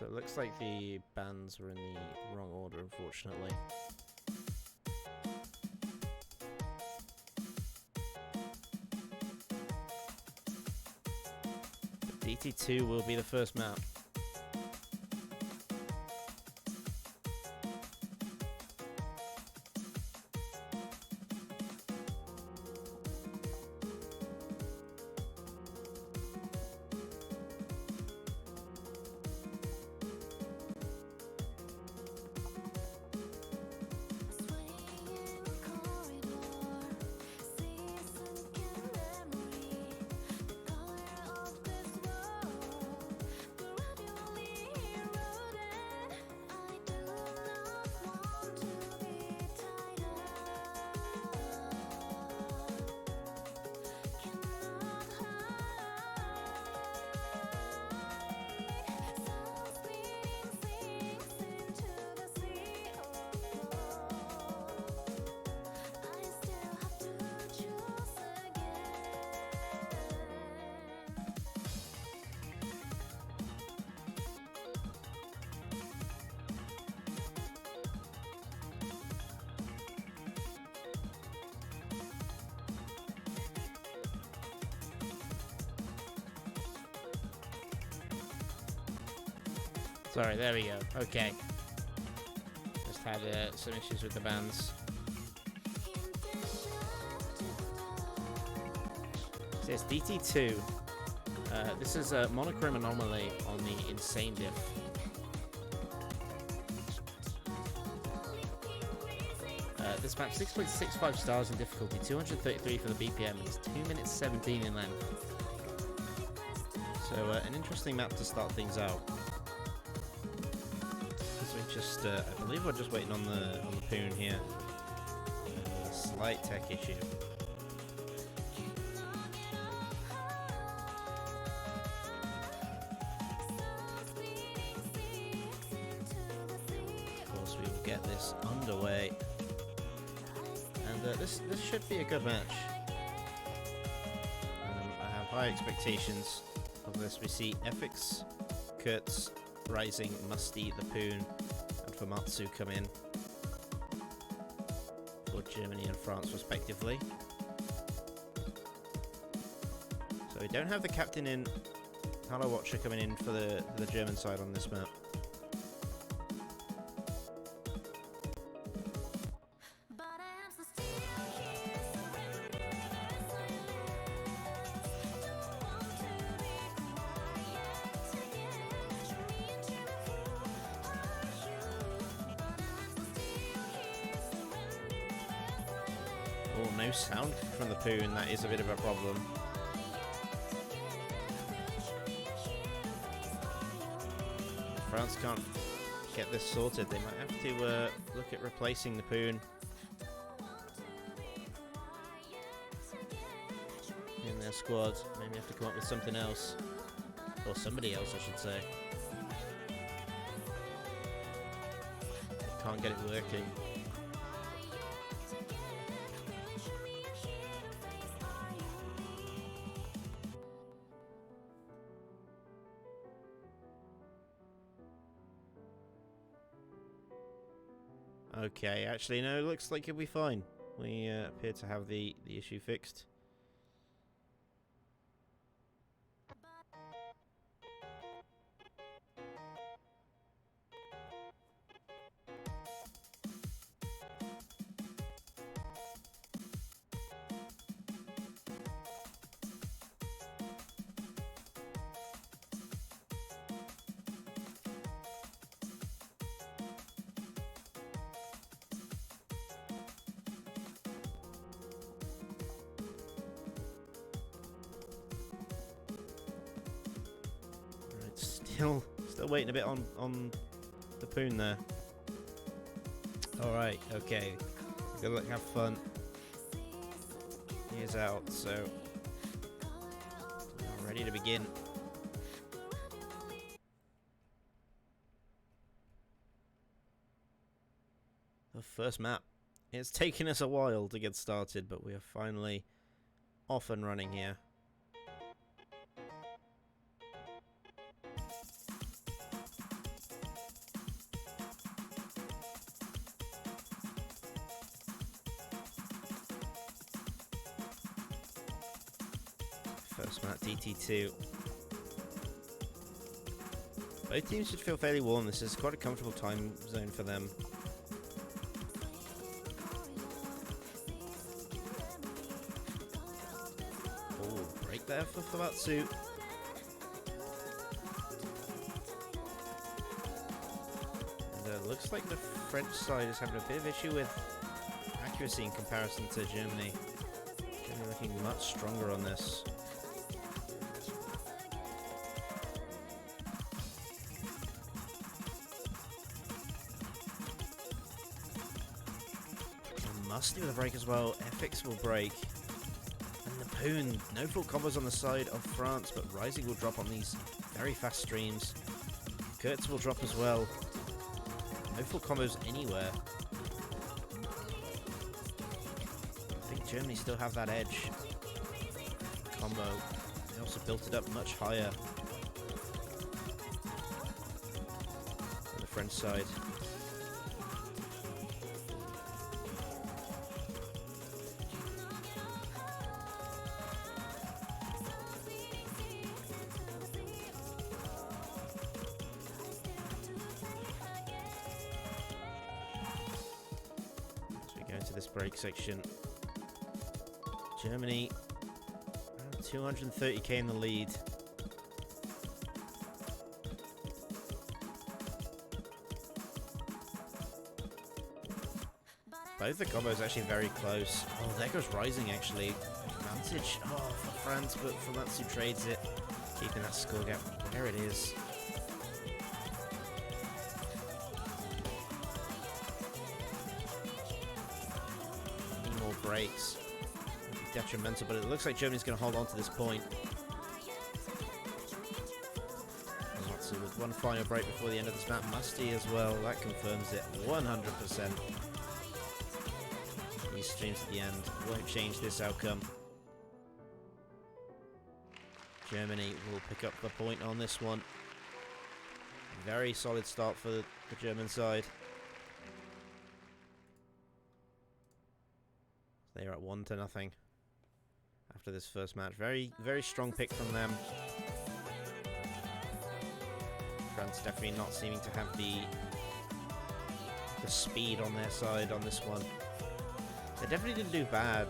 So it looks like the bands were in the wrong order, unfortunately. But DT2 will be the first map. Sorry, there we go. Okay. Just had some issues with the bands. It says DT2. This is a monochrome anomaly on the insane diff. This map 6.65 stars in difficulty, 233 for the BPM, and it's 2 minutes 17 in length. So an interesting map to start things out. Just, I believe we're just waiting on the Poon here. Slight tech issue. Of course, we will get this underway, and this should be a good match. I have high expectations of this. We see Epix, Kurtz, Rising, Musty, the Poon, for Matsu come in for Germany and France respectively. So we don't have the captain in. Hello Watcher coming in for the German side on this map. Oh, no sound from the Poon, that is a bit of a problem. France can't get this sorted, they might have to look at replacing the Poon in their squad. Maybe have to come up with something else. Or somebody else, I should say. They can't get it working. Okay, actually no, looks like it'll be fine. We appear to have the issue fixed. Still waiting a bit on the Poon there. Alright, okay. Good luck, have fun. He is out, so I'm ready to begin. The first map. It's taken us a while to get started, but we are finally off and running here. First mat, DT2. Both teams should feel fairly warm. This is quite a comfortable time zone for them. Oh, break there for Famatsu. And looks like the French side is having a bit of issue with accuracy in comparison to Germany. Germany looking much stronger on this. Musty with a break as well. Efix will break. And the Poon. No full combos on the side of France, but Rising will drop on these very fast streams. Kurtz will drop as well. No full combos anywhere. I think Germany still have that edge. Combo. They also built it up much higher on the French side. This break section. Germany around 230k in the lead. Both the combos actually very close. Oh, there goes Rising actually. Advantage for France, but Famatsu trades it, keeping that score gap where it is. Breaks. Detrimental, but it looks like Germany's going to hold on to this point. Matsu with one final break before the end of this map. Musty as well. That confirms it 100%. These streams at the end won't change this outcome. Germany will pick up the point on this one. Very solid start for the German side. They are at 1-0 after this first match. Very, very strong pick from them. France definitely not seeming to have the speed on their side on this one. They definitely didn't do bad.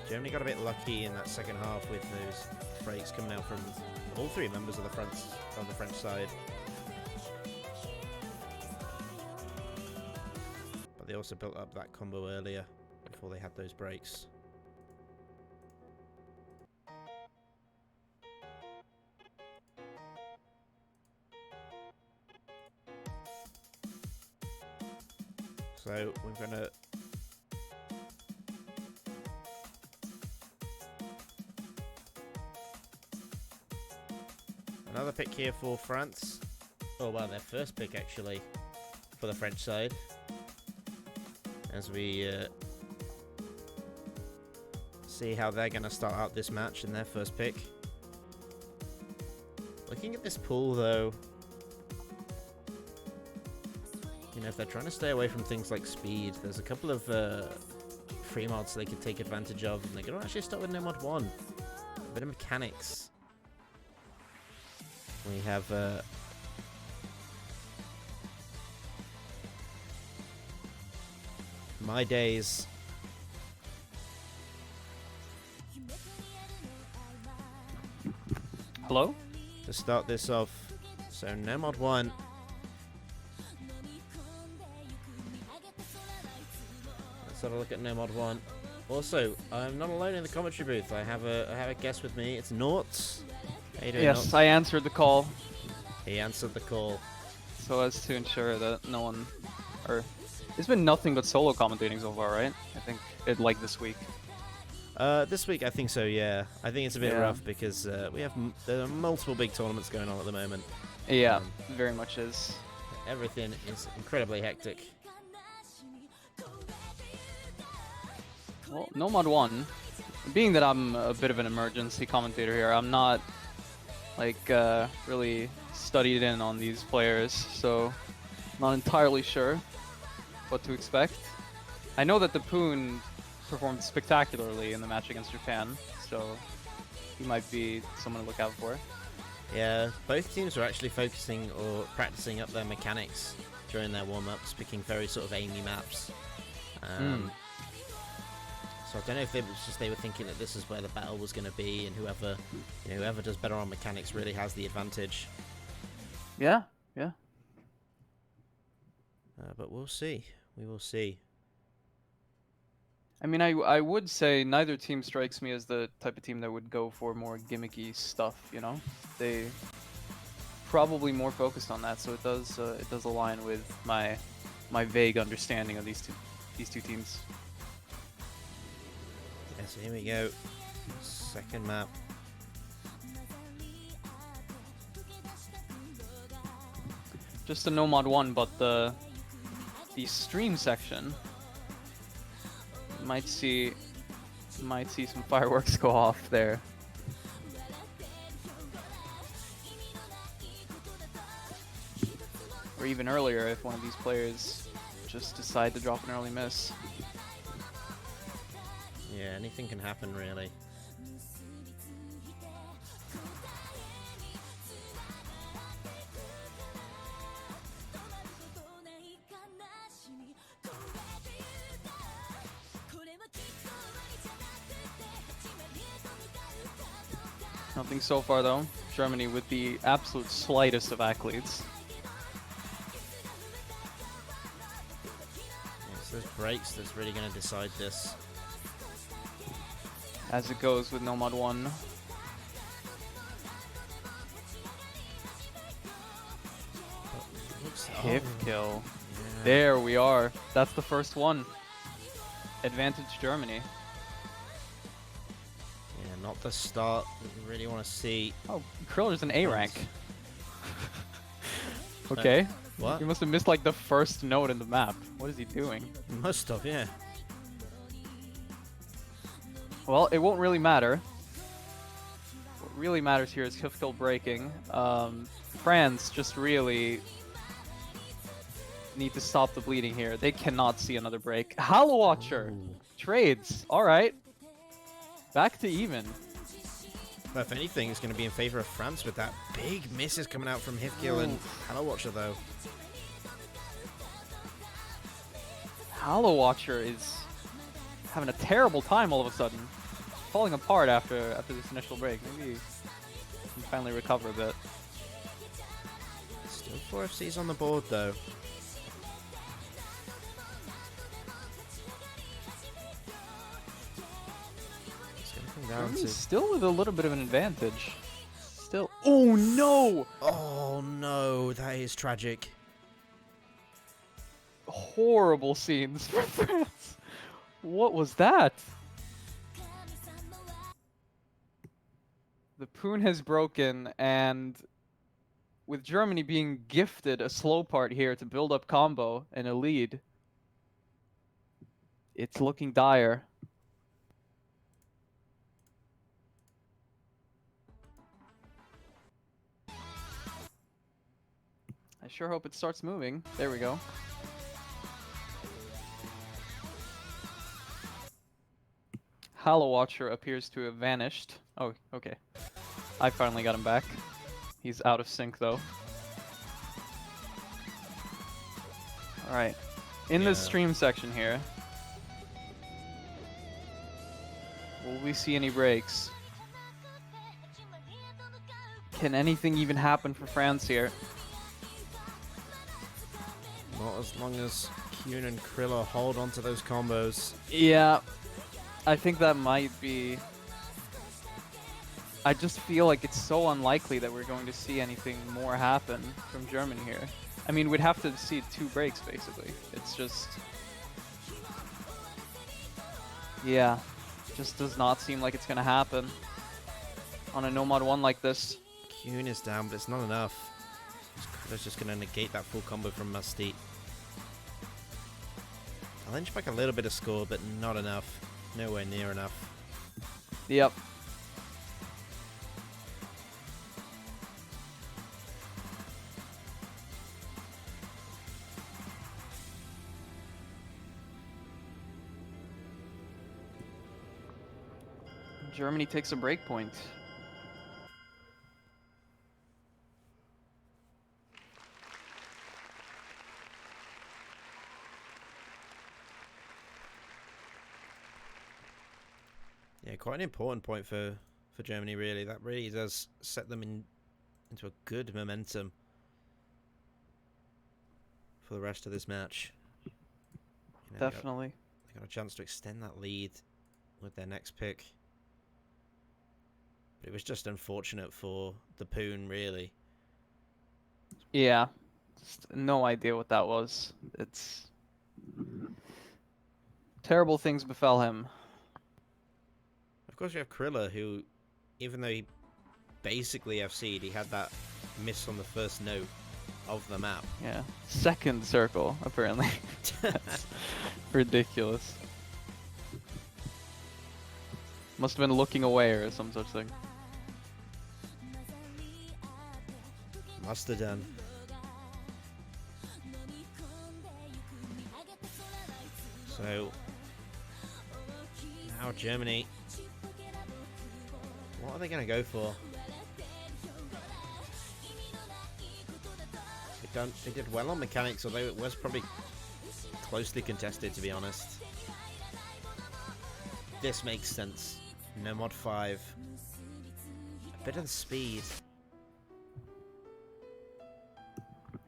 Germany got a bit lucky in that second half with those breaks coming out from all three members of the French side. They also built up that combo earlier before they had those breaks. So we're gonna another pick here for France. Oh wow, their first pick actually for the French side. As we see how they're going to start out this match in their first pick. Looking at this pool, though, you know, if they're trying to stay away from things like speed, there's a couple of free mods they could take advantage of, and they could actually start with no mod 1. A bit of mechanics. We have My Days. Hello? To start this off. So no mod 1. Let's have a look at no mod 1. Also, I'm not alone in the commentary booth. I have a guest with me. It's nautzz. How you doing, Yes, nautzz? I answered the call. He answered the call. So as to ensure that no one, or there's been nothing but solo commentating so far, right? I think it like this week. This week I think so, yeah. I think it's a bit rough because there are multiple big tournaments going on at the moment. Yeah, very much is. Everything is incredibly hectic. Well, no mod 1. Being that I'm a bit of an emergency commentator here, I'm not like really studied in on these players, so not entirely sure what to expect. I know that the Poon performed spectacularly in the match against Japan, so he might be someone to look out for. Yeah, both teams were actually focusing or practicing up their mechanics during their warm-ups, picking very sort of aimy maps. So I don't know if it was just they were thinking that this is where the battle was going to be, and whoever does better on mechanics really has the advantage. Yeah. But we'll see. We will see. I mean, I would say neither team strikes me as the type of team that would go for more gimmicky stuff. You know, they probably more focused on that, so it does align with my vague understanding of these two teams. Yeah, so here we go. Second map. Just a no mod 1, but the stream section might see some fireworks go off there. Or even earlier if one of these players just decide to drop an early miss. Yeah, anything can happen really. Nothing so far though. Germany with the absolute slightest of accolades. It's those breaks that's really going to decide this. As it goes with no mod 1. Hip kill. Yeah. There we are. That's the first one. Advantage Germany. Yeah, not the start that we really want to see. Oh, Kriller's an A rank. Okay. What? He must have missed like the first note in the map. What is he doing? Must have, yeah. Well, it won't really matter. What really matters here is hip kill breaking. France just really need to stop the bleeding here. They cannot see another break. Halo Watcher! Ooh. Trades. Alright. Back to even. But if anything, it's going to be in favor of France with that big misses coming out from Hifkill and Hello Watcher, though. Halo Watcher is having a terrible time all of a sudden. Falling apart after this initial break. Maybe he can finally recover a bit. Still 4 FCs on the board, though. Germany's still with a little bit of an advantage. Still. Oh no! Oh no, that is tragic. Horrible scenes for France. What was that? The Poon has broken, and with Germany being gifted a slow part here to build up combo and a lead, it's looking dire. I sure hope it starts moving. There we go. Halo Watcher appears to have vanished. Oh, okay. I finally got him back. He's out of sync though. Alright. In the stream section here, will we see any breaks? Can anything even happen for France here? Not as long as Kuhn and Kriller hold on to those combos. Yeah, I think that might be... I just feel like it's so unlikely that we're going to see anything more happen from Germany here. I mean, we'd have to see 2 breaks, basically. It's just... Yeah, just does not seem like it's going to happen on a no mod 1 like this. Kuhn is down, but it's not enough. Kriller's just going to negate that full combo from Musty. I'll inch back a little bit of score, but not enough. Nowhere near enough. Yep. Germany takes a break point. Yeah, quite an important point for Germany, really. That really does set them into a good momentum for the rest of this match. You know, Definitely. they got a chance to extend that lead with their next pick. But it was just unfortunate for the Poon, really. Yeah. Just no idea what that was. It's terrible things befell him. Of course, we have Kriller, who, even though he basically FC'd, he had that miss on the first note of the map. Yeah. Second circle, apparently. That's ridiculous. Must have been looking away or some such thing. Must have done. So, now Germany. What are they going to go for? They did well on mechanics, although it was probably closely contested, to be honest. This makes sense. No mod 5. A bit of the speed.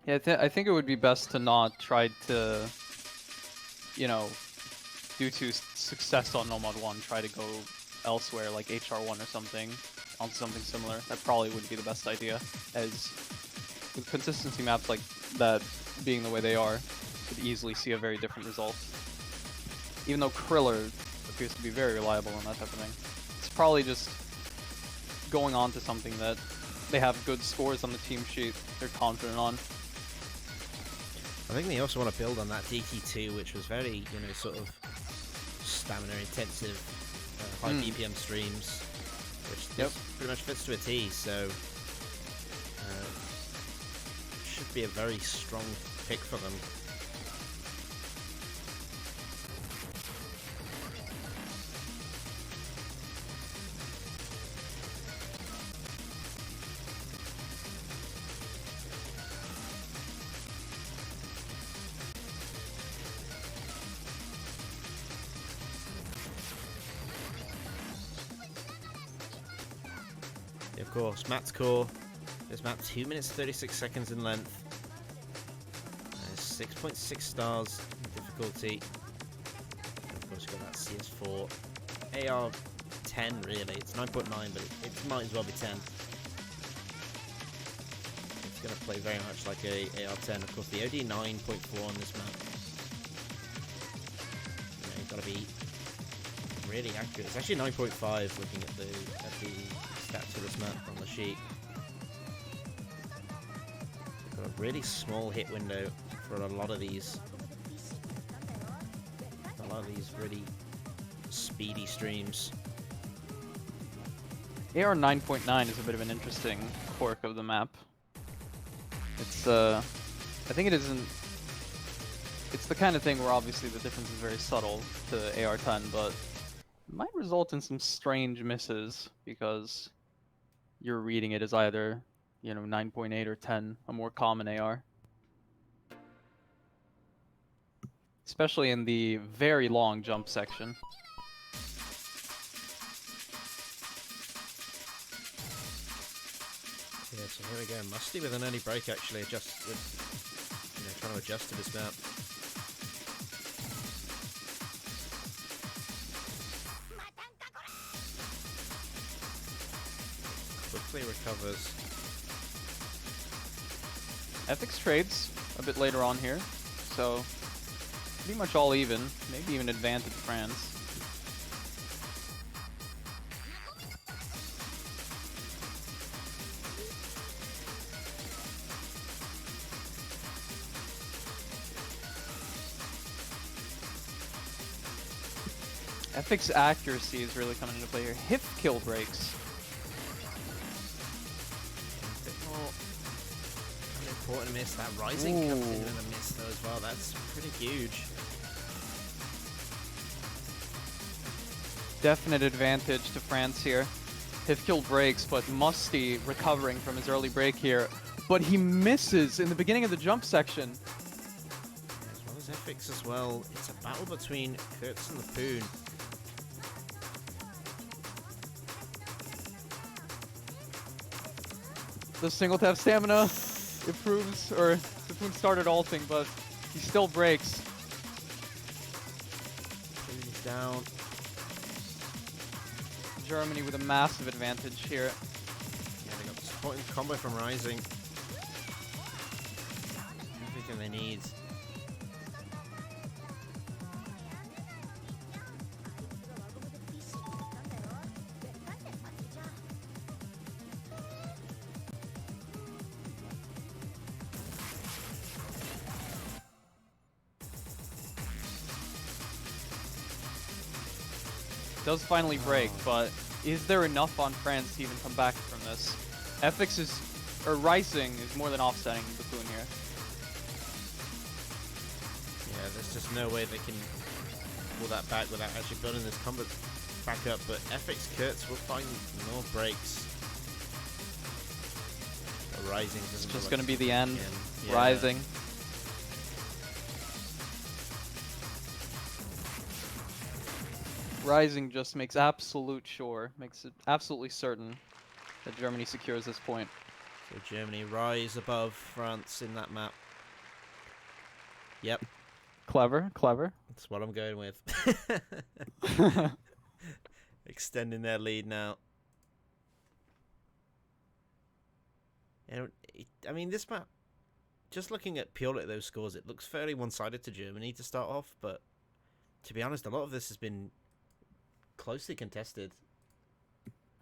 Yeah, I think it would be best to not try to, you know, due to success on No Mod 1, try to go elsewhere, like HR1 or something, onto something similar. That probably wouldn't be the best idea, as with consistency maps like that being the way they are, you could easily see a very different result. Even though Kriller appears to be very reliable on that type of thing. It's probably just going on to something that they have good scores on the team sheet, they're confident on. I think they also want to build on that DT2, which was very, you know, sort of stamina intensive, high BPM streams, which pretty much fits to a T, so should be a very strong pick for them. Of course, Matt's core. This map 2 minutes 36 seconds in length. 6.6 stars in difficulty. And of course, you've got that CS4. AR 10, really. It's 9.9, but it might as well be 10. It's going to play very much like a AR 10. Of course, the OD 9.4 on this map. You know, you've got to be really accurate. It's actually 9.5 looking at the stats for this map on the sheet. Got a really small hit window for a lot of these really speedy streams. AR 9.9 is a bit of an interesting quirk of the map. It's I think it isn't. It's the kind of thing where obviously the difference is very subtle to AR 10, but it might result in some strange misses because you're reading it as either, you know, 9.8 or 10, a more common AR. Especially in the very long jump section. Yeah, so here we go. Musty with an early break, actually, trying to adjust to this map. Quickly recovers. FX trades a bit later on here, so pretty much all even, maybe even advantage France. FX accuracy is really coming into play here. Hip kill breaks. A bit more important miss. That rising comes in with a miss though as well. That's pretty huge. Definite advantage to France here. Hifkill breaks, but Musty recovering from his early break here. But he misses in the beginning of the jump section. As well as Efix as well. It's a battle between Kurtz and the Poon. The single tap stamina improves, or the Poon started ulting, but he still breaks. Poon is down. Germany with a massive advantage here. Yeah, they got the supporting combo from Rising. Everything they need. Does finally break, but is there enough on France to even come back from this? FX is, or Rising is more than offsetting the Poon here. Yeah, there's just no way they can pull that back without actually building this combo back up, but FX Kurtz will find more breaks. But Rising doesn't. It's just going to be the end. Yeah. Rising. Rising just makes absolute sure, makes it absolutely certain that Germany secures this point. So Germany rise above France in that map. Yep, Clever, clever. that's what I'm going with. Extending their lead now. And I mean, this map, just looking at purely at those scores, it looks fairly one-sided to Germany to start off, but to be honest, a lot of this has been closely contested.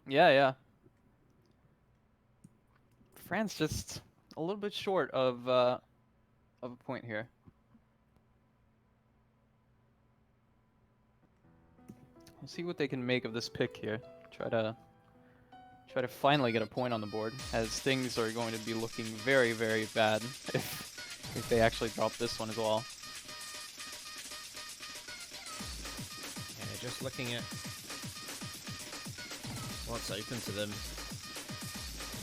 Yeah, yeah. France just a little bit short of a point here. We'll see what they can make of this pick here. Try to finally get a point on the board, as things are going to be looking very, very bad if they actually drop this one as well. Yeah, just looking at what's open to them,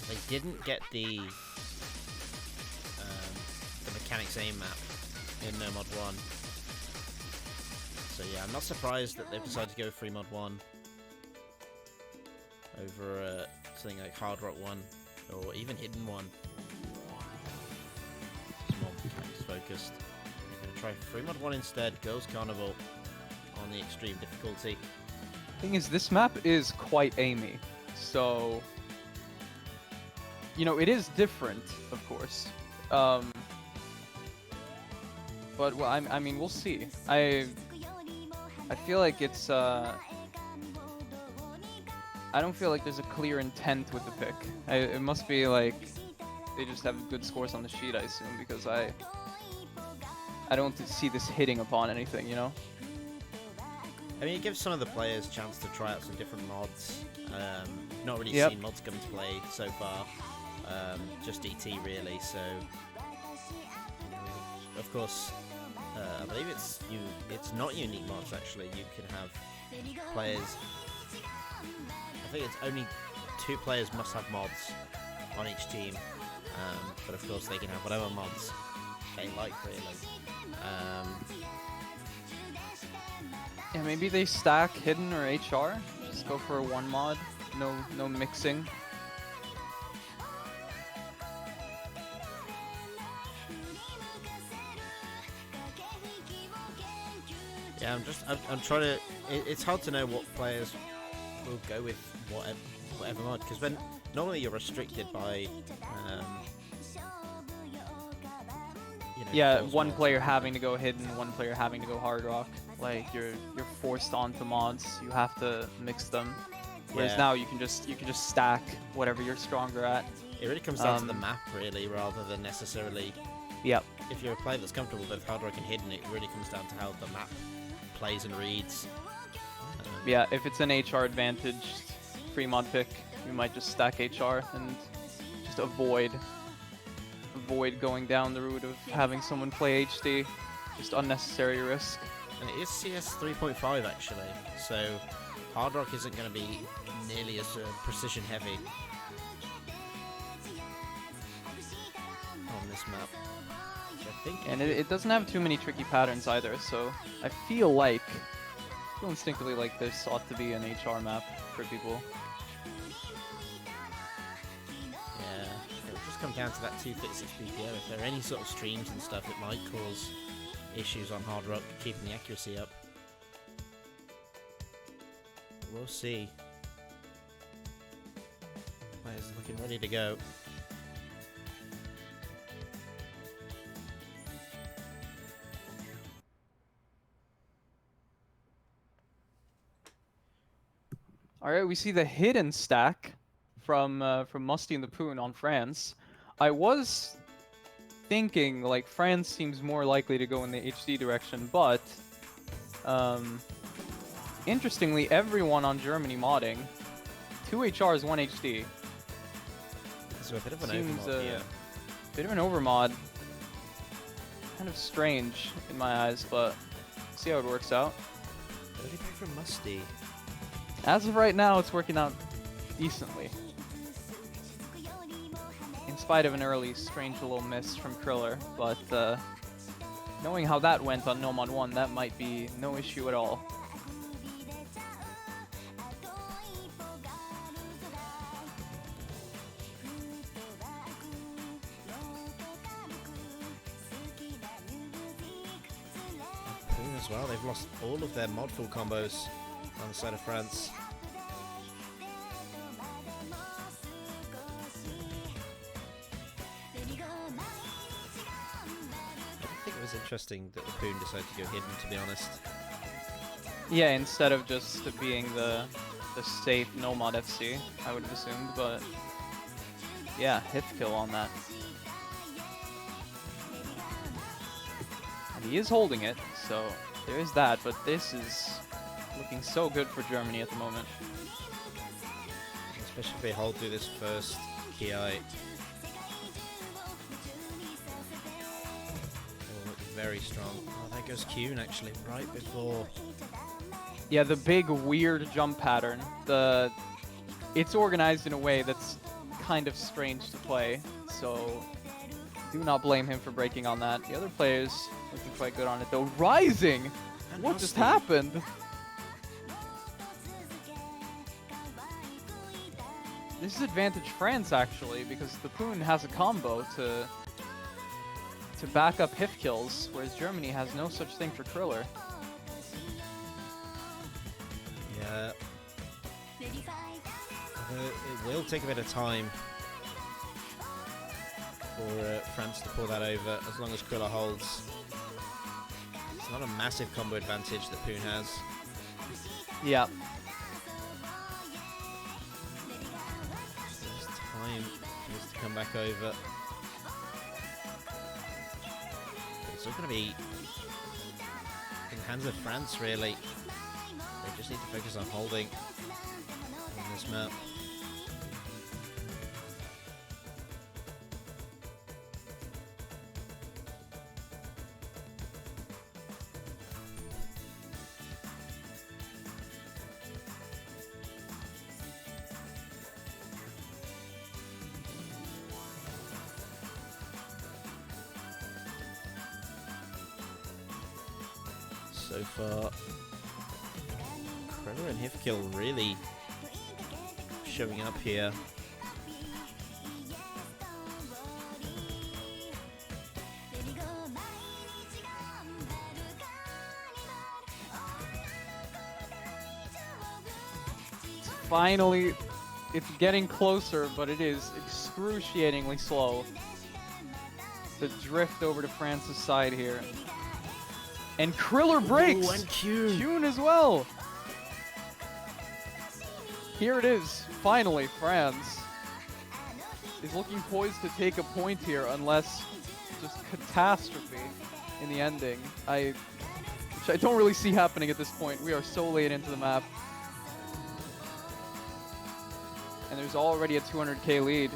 they didn't get the mechanics aim map in No Mod 1. So yeah, I'm not surprised that they've decided to go free Mod 1 over something like Hard Rock 1 or even Hidden 1. It's more mechanics focused. I'm going to try free Mod 1 instead, Girls Carnival on the extreme difficulty. Thing is, this map is quite aimey, so you know it is different, of course. But well, I mean, we'll see. I feel like it's I don't feel like there's a clear intent with the pick. It must be like they just have good scores on the sheet, I assume, because I don't see this hitting upon anything, you know. I mean, it gives some of the players a chance to try out some different mods. Not really seen mods come into play so far. Just ET really. So, of course, I believe it's not unique mods actually. You can have players. I think it's only 2 players must have mods on each team. But of course, they can have whatever mods they like really. Yeah, maybe they stack Hidden or HR. Just go for a 1 mod. No mixing. Yeah, I'm trying to. It's hard to know what players will go with whatever mod, because when normally you're restricted by. Yeah, one player having to go Hidden, one player having to go Hard Rock. Like you're forced onto mods. You have to mix them. Whereas now you can just stack whatever you're stronger at. It really comes down to the map, really, rather than necessarily. Yep. If you're a player that's comfortable with Hard Rock and Hidden, it really comes down to how the map plays and reads. Yeah, if it's an HR advantaged free mod pick, you might just stack HR and just avoid going down the route of having someone play HD. Just unnecessary risk. And it is CS 3.5 actually, so Hard Rock isn't going to be nearly as precision heavy on this map. So I think And it doesn't have too many tricky patterns either, so I feel instinctively like this ought to be an HR map for people. Yeah, it'll just come down to that 256 BPO. If there are any sort of streams and stuff, it might cause issues on Hard Rock keeping the accuracy up. We'll see. Players looking ready to go. All right, we see the hidden stack from Musty and the Poon on France. I was thinking like France seems more likely to go in the HD direction, but interestingly, everyone on Germany modding 2 HRs, 1 HD. So a bit of an Seems overmod here. bit of an overmod. Kind of strange in my eyes, but see how it works out. Early pick from Musty. As of right now, it's working out decently. In spite of an early strange little miss from Kriller, but knowing how that went on No Mod 1, that might be no issue at all. Poon as well, they've lost all of their mod full combos on the side of France. I think it was interesting that the Poon decided to go hidden, to be honest. Yeah, instead of just being the safe no mod FC, I would have assumed, but yeah, hit kill on that. And he is holding it, so there is that, but this is looking so good for Germany at the moment. Especially if they hold through this first KI. They'll look very strong. Oh, there goes Kuhn actually, right before. Yeah, the big weird jump pattern. It's organized in a way that's kind of strange to play, so do not blame him for breaking on that. The other players looking quite good on it though. Rising! What just happened? This is advantage France actually, because the Poon has a combo to back up hit kills, whereas Germany has no such thing for Kriller. Yeah. It will take a bit of time for France to pull that over, as long as Kriller holds. It's not a massive combo advantage that Poon has. Yeah. There's time for this to come back over. It's all going to be in the hands of France, really. They just need to focus on holding on this map. So far, Kriller and Hifkill really showing up here. Finally, it's getting closer, but it is excruciatingly slow. The drift over to France's side here. And Kriller breaks! Ooh, and Kuhn as well! Here it is, finally, France is looking poised to take a point here, unless just catastrophe in the ending. Which I don't really see happening at this point. We are so late into the map. And there's already a 200k lead.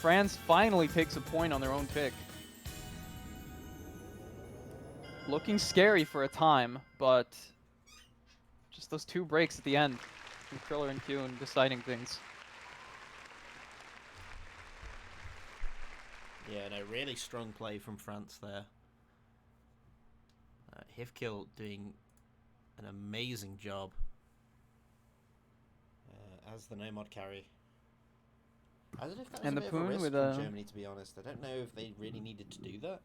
France finally takes a point on their own pick. Looking scary for a time, but just those 2 breaks at the end from Kriller and Kuhn deciding things. Yeah, no, really strong play from France there. Hivkill doing an amazing job as the no-mod carry. I don't know if that was And a the bit of a Poon risk with from a... Germany, to be honest. I don't know if they really needed to do that.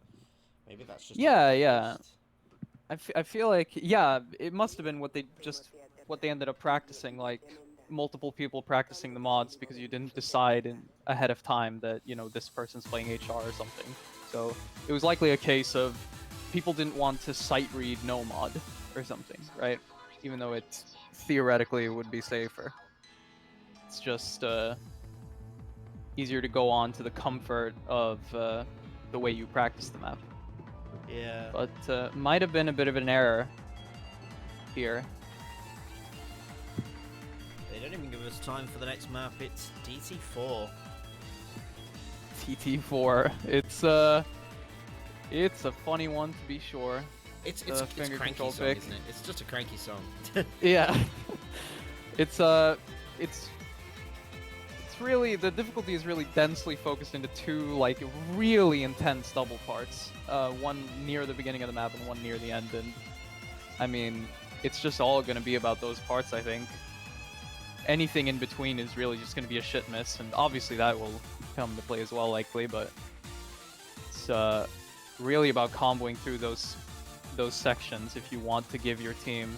Maybe that's just Yeah, a yeah. waste. I feel like, yeah, it must have been what they ended up practicing, like multiple people practicing the mods because you didn't decide ahead of time that, you know, this person's playing HR or something. So it was likely a case of people didn't want to sight read no mod or something, right? Even though it theoretically would be safer. It's just easier to go on to the comfort of the way you practice the map. Yeah. But might have been a bit of an error here. They don't even give us time for the next map. It's DT4. TT4. It's a funny one to be sure. It's finger cranky control song, pick. isn't it? It's just a cranky song. Yeah. It's really, the difficulty is really densely focused into two like really intense double parts. One near the beginning of the map and one near the end, and I mean, it's just all gonna be about those parts, I think. Anything in between is really just gonna be a shit miss, and obviously that will come to play as well, likely, but it's really about comboing through those sections if you want to give your team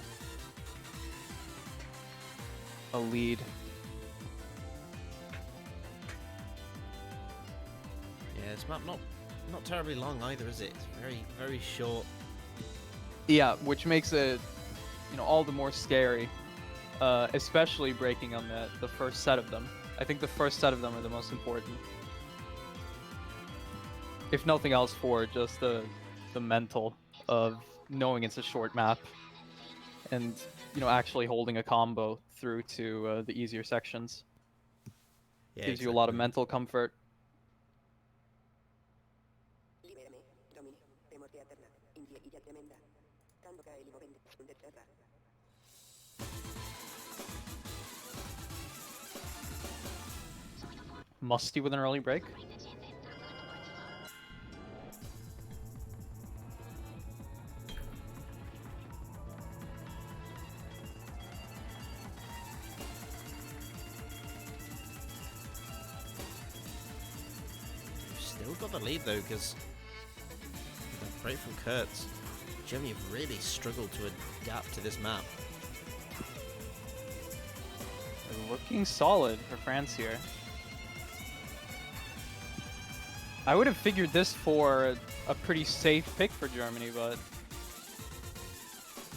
a lead. Yeah, this map not terribly long either, is it? It's very, very short. Yeah, which makes it, you know, all the more scary, especially breaking on the first set of them. I think the first set of them are the most important. If nothing else, for just the mental of knowing it's a short map and, you know, actually holding a combo through to the easier sections. Yeah, Gives you a lot of exactly. mental comfort. Musty with an early break. We've still got the lead though, because break from Kurtz. Germany have really struggled to adapt to this map. They're looking solid for France here. I would have figured this for a pretty safe pick for Germany, but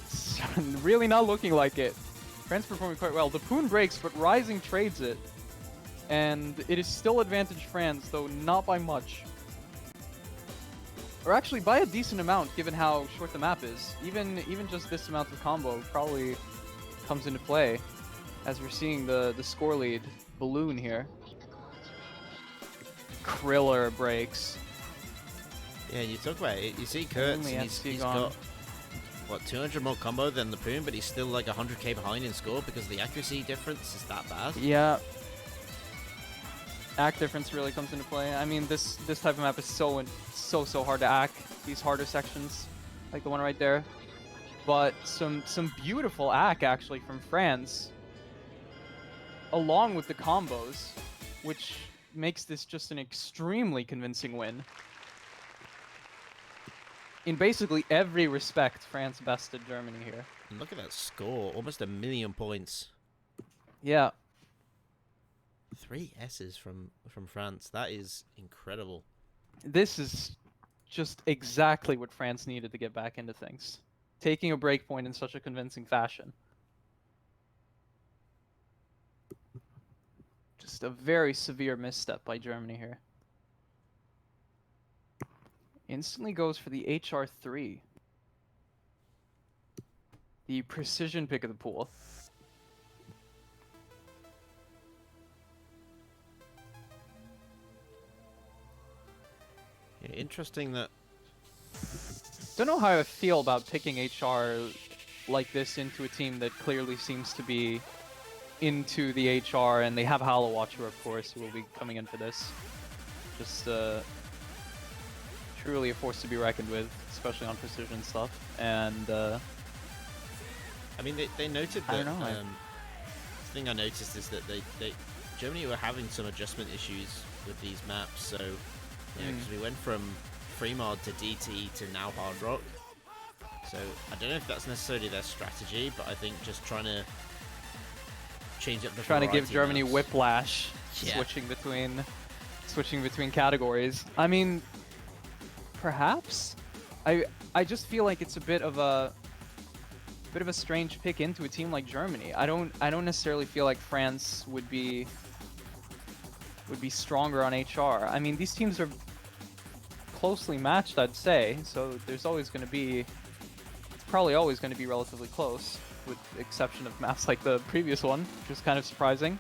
it's really not looking like it. France performing quite well. The Poon breaks, but Rising trades it. And it is still advantage France, though not by much. Or actually by a decent amount, given how short the map is. Even just this amount of combo probably comes into play, as we're seeing the score lead balloon here. Kriller breaks. Yeah, you talk about it. You see Kurtz, and he's got, what, 200 more combo than the Poon, but he's still like 100k behind in score because the accuracy difference is that bad. Yeah. Act difference really comes into play. I mean, this type of map is so hard to act. These harder sections, like the one right there. But some beautiful act actually from France, along with the combos, which makes this just an extremely convincing win. In basically every respect, France bested Germany here. And look at that score, almost 1 million points. Yeah. 3 S's from France. That is incredible. This is just exactly what France needed to get back into things. Taking a break point in such a convincing fashion. Just a very severe misstep by Germany here. Instantly goes for the HR3. The precision pick of the pool. Yeah, interesting that... Don't know how I feel about picking HR like this into a team that clearly seems to be into the HR, and they have Hollow Watcher, of course, who will be coming in for this. Just truly a force to be reckoned with, especially on precision stuff. And I mean, they noted that. I don't know. The thing I noticed is that Germany were having some adjustment issues with these maps. So, because we went from Fremod to DT to now Hard Rock. So I don't know if that's necessarily their strategy, but I think just trying to change up the trying to give Germany maps. whiplash, Yeah. switching between categories. I mean, perhaps. I just feel like it's a bit of a strange pick into a team like Germany. I don't necessarily feel like France would be stronger on HR. I mean, these teams are closely matched, I'd say. So there's always going to be, it's probably always going to be relatively close, with the exception of maps like the previous one, which was kind of surprising.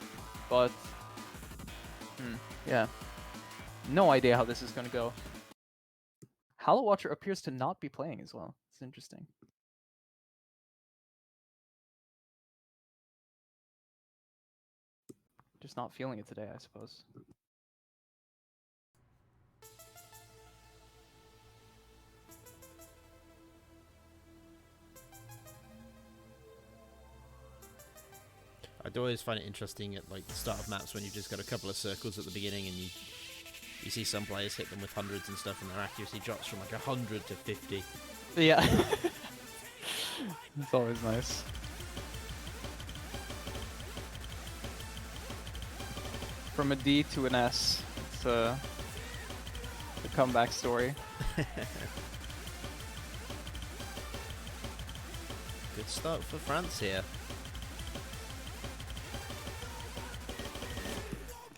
But yeah, no idea how this is going to go. Hollow Watcher appears to not be playing as well. It's interesting. Just not feeling it today, I suppose. I'd always find it interesting at like the start of maps when you've just got a couple of circles at the beginning and you see some players hit them with hundreds and stuff and their accuracy drops from like 100 to 50. Yeah. It's always nice. From a D to an S. It's a comeback story. Good start for France here.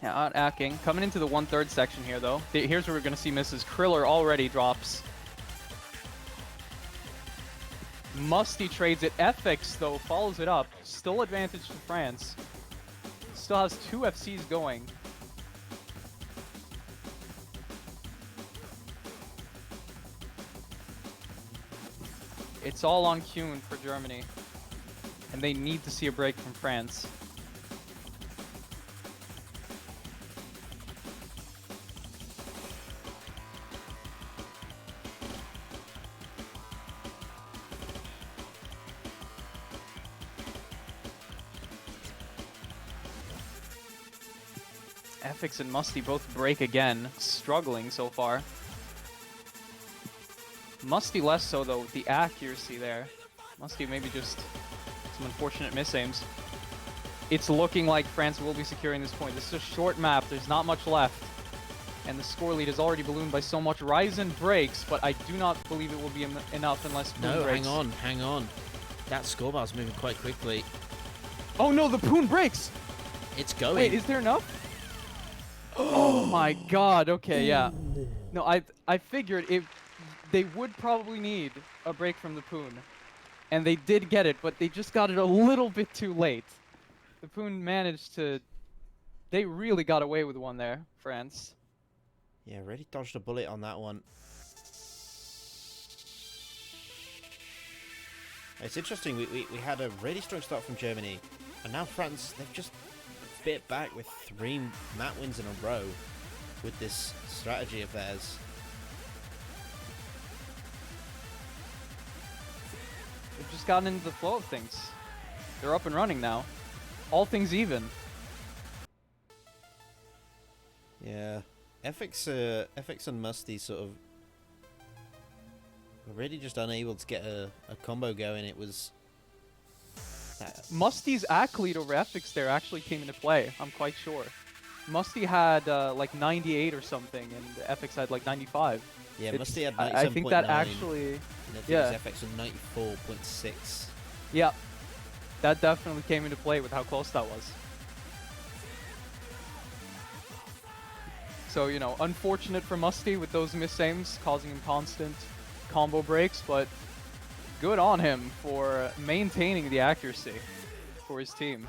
Yeah, out acking. Coming into the 1/3 section here, though. Here's where we're going to see misses. Kriller already drops. Musty trades it. FX, though, follows it up. Still advantage to France. Still has 2 FCs going. It's all on Kuhn for Germany. And they need to see a break from France. FX and Musty both break again, struggling so far. Musty less so though, with the accuracy there. Musty maybe just some unfortunate misaims. It's looking like France will be securing this point. This is a short map, there's not much left. And the score lead is already ballooned by so much. Ryzen breaks, but I do not believe it will be enough unless Poon breaks. Hang on. That scorebar's moving quite quickly. Oh no, the Poon breaks! It's going. Wait, is there enough? Oh my god, okay, yeah. No, I figured they would probably need a break from the Poon. And they did get it, but they just got it a little bit too late. The Poon managed to... They really got away with one there, France. Yeah, really dodged a bullet on that one. It's interesting, we had a really strong start from Germany, and now France, they've just bit back with 3 map wins in a row with this strategy of theirs. They've just gotten into the flow of things. They're up and running now. All things even. Yeah, FX and Musty sort of were really just unable to get a combo going. It was... Musty's ACK lead over FX there actually came into play, I'm quite sure. Musty had like 98 or something, and FX had like 95. Yeah, Musty had 97.9. I think that actually... Yeah. FX was 94.6. Yeah, that definitely came into play with how close that was. So, you know, unfortunate for Musty with those misaims, causing him constant combo breaks, but good on him for maintaining the accuracy for his team.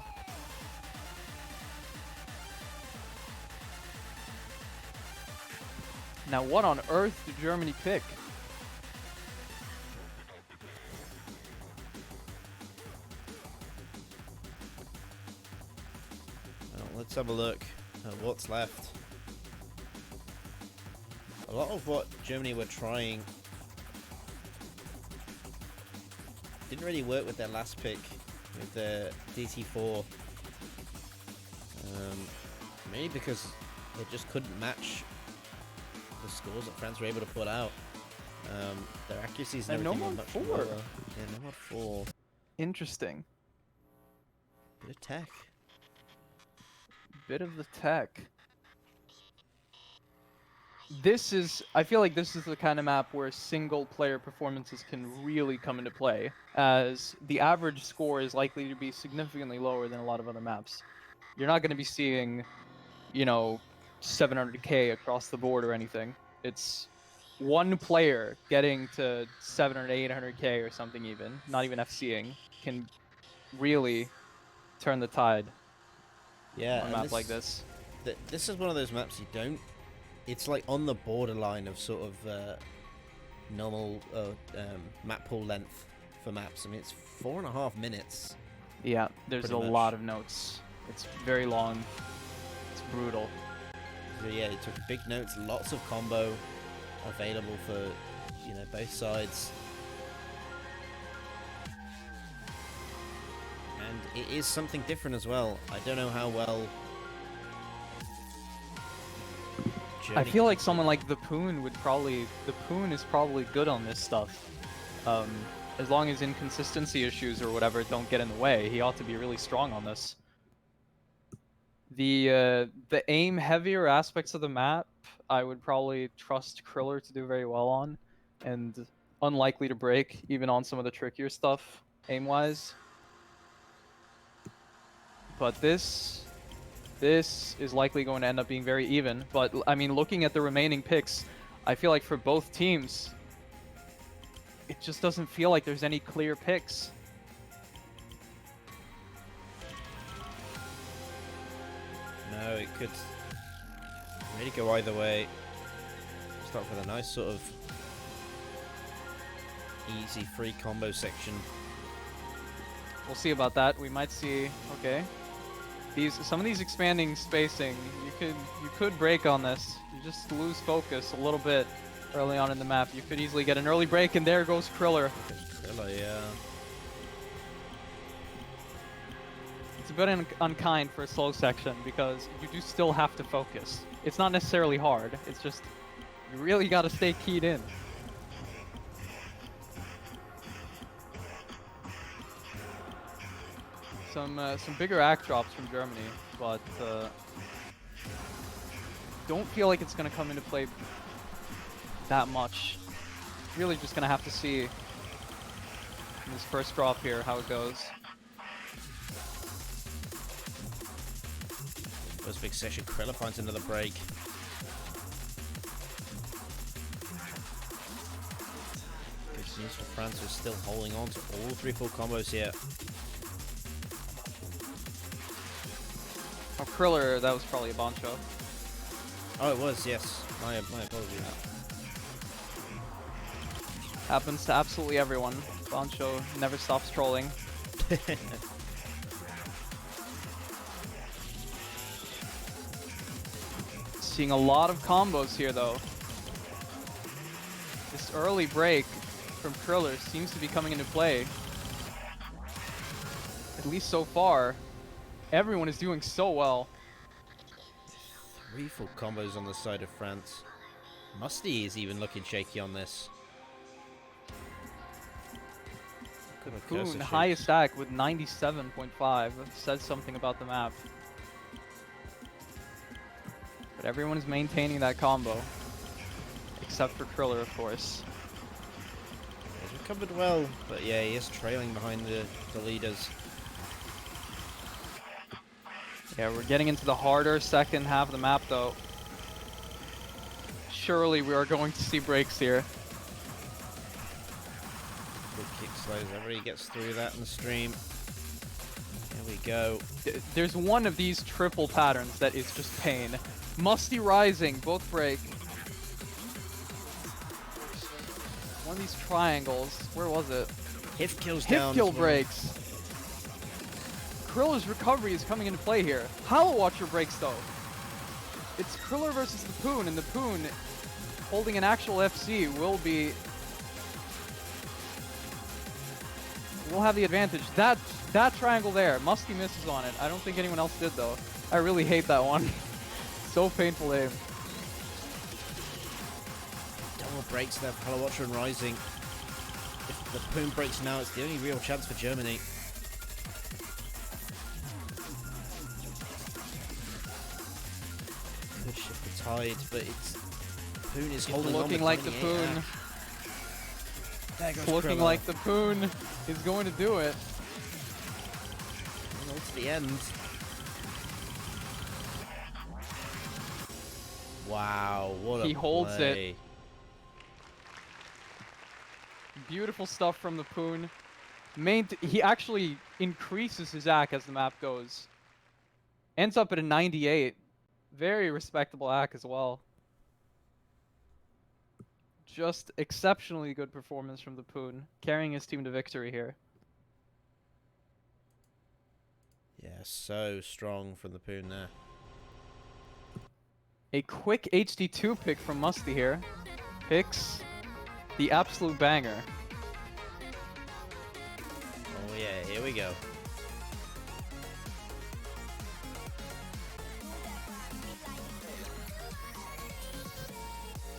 Now, what on earth did Germany pick? have a look at what's left. A lot of what Germany were trying didn't really work with their last pick, with the DT4. Mainly because they just couldn't match the scores that France were able to put out. Their accuracies and everything were much lower. Yeah, no mod 4. Interesting. Bit of tech. Bit of the tech. I feel like this is the kind of map where single player performances can really come into play, as the average score is likely to be significantly lower than a lot of other maps. You're not going to be seeing, you know, 700k across the board or anything. It's one player getting to 700, 800k or something even, not even FCing, can really turn the tide on a map like this. This is one of those maps you don't... It's like on the borderline of sort of normal map pool length for maps. I mean, it's 4.5 minutes. Yeah, there's a lot of notes. It's very long. It's brutal. So yeah, it took big notes, lots of combo available for, you know, both sides. And it is something different as well. I don't know how well... I feel like someone like the Poon would probably... The Poon is probably good on this stuff. As long as inconsistency issues or whatever don't get in the way, he ought to be really strong on this. The aim heavier aspects of the map, I would probably trust Kriller to do very well on, and unlikely to break even on some of the trickier stuff aim-wise. But this is likely going to end up being very even. But I mean, looking at the remaining picks, I feel like for both teams, it just doesn't feel like there's any clear picks. No, it could really go either way. Start with a nice sort of easy free combo section. We'll see about that. We might see. Okay, some of these expanding spacing, you could break on this. You just lose focus a little bit early on in the map. You could easily get an early break, and there goes Kriller. Kriller, yeah. It's a bit unkind for a slow section because you do still have to focus. It's not necessarily hard. It's just you really got to stay keyed in. Some bigger act drops from Germany, but don't feel like it's going to come into play that much. Really just going to have to see in this first drop here how it goes. First big session, Kriller finds another break. Good news for France, who's still holding on to all 3 full combos here. Oh, Kriller, that was probably a Boncho. Oh, it was, yes. My apologies. Happens to absolutely everyone. Boncho never stops trolling. Seeing a lot of combos here, though. This early break from Kriller seems to be coming into play. At least so far. Everyone is doing so well. 3 full combos on the side of France. Musty is even looking shaky on this. Poon, highest stack with 97.5. Says something about the map. But everyone is maintaining that combo. Except for Kriller, of course. He's recovered well, but yeah, he is trailing behind the leaders. Yeah, we're getting into the harder second half of the map, though. Surely we are going to see breaks here. Good kick slows, everybody gets through that in the stream. Here we go. There's one of these triple patterns that is just pain. Musty rising, both break. One of these triangles, where was it? Hit kills Hit down. kill breaks. Kriller's recovery is coming into play here. Hollow Watcher breaks though. It's Kriller versus the Poon, and the Poon holding an actual FC will have the advantage. That triangle there, Musty misses on it. I don't think anyone else did though. I really hate that one. So painful to aim. Double breaks there for Hollow Watcher and Rising. If the Poon breaks now, it's the only real chance for Germany. Could shift the tide, but it's Poon is holding on. Looking like the Poon. It's looking like the Poon is going to do it. And to the end. Wow, what a He holds play. it. Beautiful stuff from the Poon. He actually increases his AC as the map goes. Ends up at a 98. Very respectable AC as well. Just exceptionally good performance from the Poon, carrying his team to victory here. Yeah, so strong from the Poon there. A quick HD2 pick from Musty here. Picks the absolute banger. Oh yeah, here we go.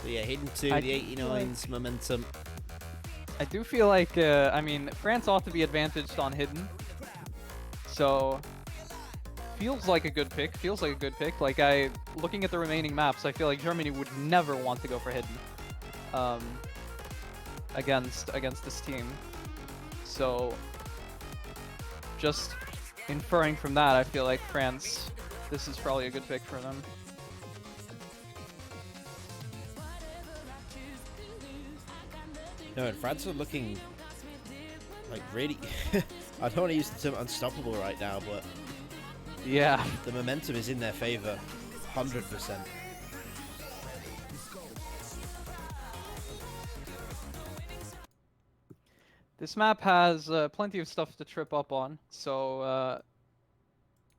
So yeah, hidden to the 89's momentum. I do feel like, I mean, France ought to be advantaged on hidden. So, feels like a good pick. Feels like a good pick. Like, looking at the remaining maps, I feel like Germany would never want to go for hidden against this team. So, just inferring from that, I feel like France, this is probably a good pick for them. No, and France are looking like really. I don't want to use the term unstoppable right now, but yeah, the momentum is in their favor, 100%. This map has plenty of stuff to trip up on, so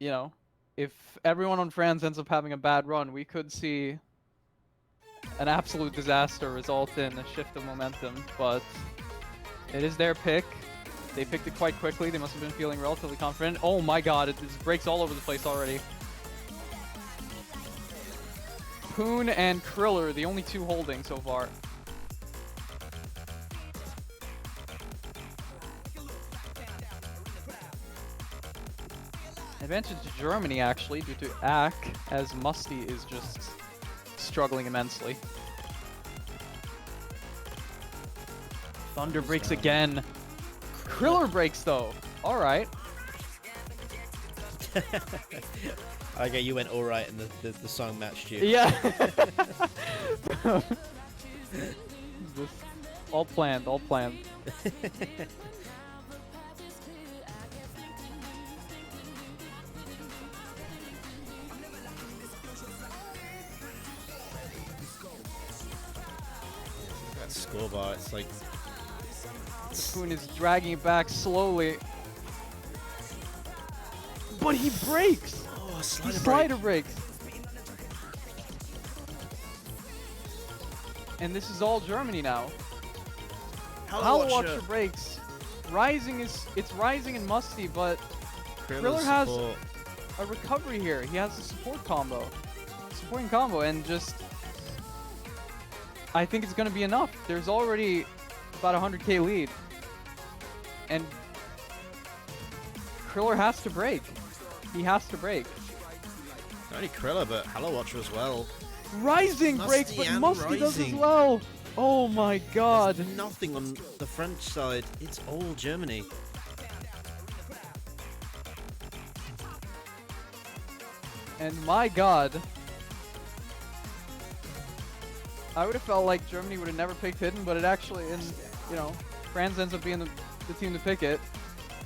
you know, if everyone on France ends up having a bad run, we could see an absolute disaster result in a shift of momentum, but it is their pick. They picked it quite quickly. They must have been feeling relatively confident. Oh my god, it just breaks all over the place already. Poon and Kriller, the only two holding so far. Advantage to Germany, actually, due to AC, as Musty is just struggling immensely. Thunder breaks again. Kriller breaks, though. All right. Okay, you went all right, and the song matched you. Yeah. All planned, all planned. That scorebar, it's like... Poon is dragging it back slowly. But he breaks! Oh, Slider breaks. And this is all Germany now. Hollow Watcher breaks. It's Rising and Musty, but Kriller has a recovery here. He has a supporting combo, and just I think it's gonna be enough. There's already about 100k lead, and Kriller has to break. He has to break. Not only Kriller, but Hollow Watcher as well. Rising breaks, but Musty does as well. Oh my god. There's nothing on the French side. It's all Germany. And my god. I would have felt like Germany would have never picked hidden, but it actually, France ends up being the team to pick it.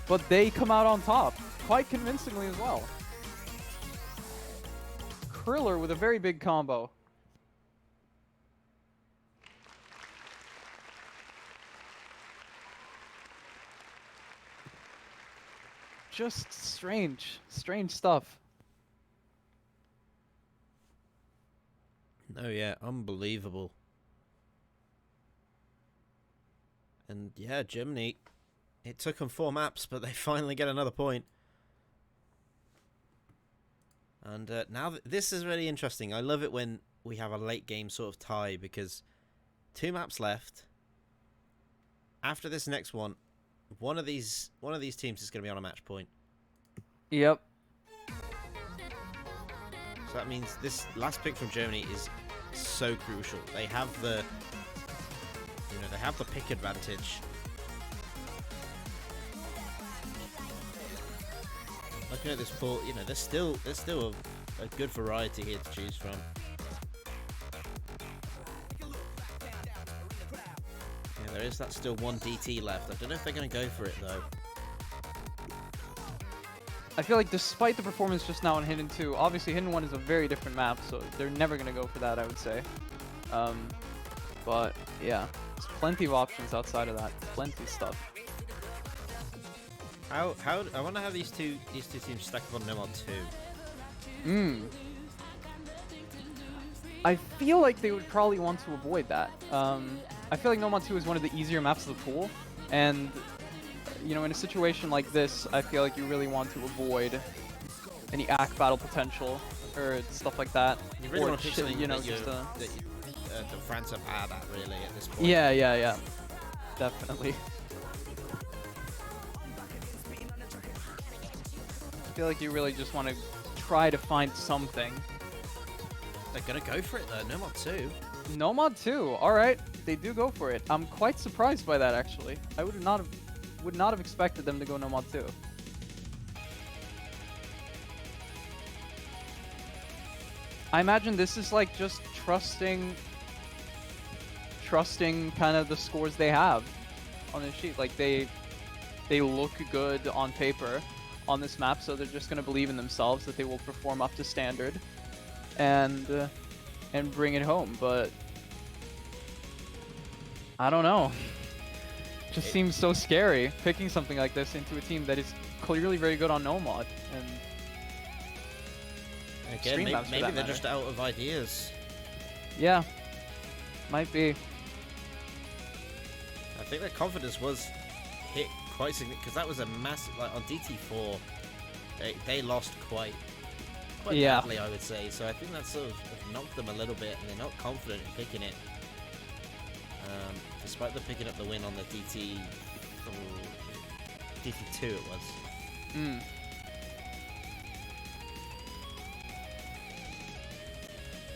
But they come out on top, quite convincingly as well. Kriller with a very big combo. just strange stuff. No, yeah, unbelievable. And yeah, Germany, it took them 4 maps, but they finally get another point. And now this is really interesting. I love it when we have a late game sort of tie, because 2 maps left. After this next one, one of these teams is going to be on a match point. Yep. So that means this last pick from Germany is so crucial. They have the, they have the pick advantage. Looking at this pool, there's still a good variety here to choose from. Yeah, there is still one DT left. I don't know if they're going to go for it though. I feel like despite the performance just now in Hidden 2, obviously Hidden 1 is a very different map, so they're never going to go for that, I would say. But yeah, there's plenty of options outside of that. Plenty of stuff. I wonder how these two teams stack up on Nomad 2. I feel like they would probably want to avoid that. I feel like Nomad 2 is one of the easier maps of the pool, and in a situation like this, I feel like you really want to avoid any ACK battle potential or stuff like that. You really want to pick something that the France are bad at, really, at this point. Yeah. Definitely. I feel like you really just want to try to find something. They're going to go for it, though. Nomad 2. Nomad 2. All right. They do go for it. I'm quite surprised by that, actually. I would not have expected them to go Nomad 2. I imagine this is like just trusting kind of the scores they have on the sheet. Like they look good on paper on this map, so they're just going to believe in themselves that they will perform up to standard and bring it home. But I don't know. Just seems so scary picking something like this into a team that is clearly very good on Nomad. And again, maybe they're just out of ideas. Yeah, might be. I think their confidence was hit quite significant, because that was a massive, like on DT4, they lost quite badly, I would say. So I think that sort of knocked them a little bit, and they're not confident in picking it. Despite them picking up the win on the DT2 it was.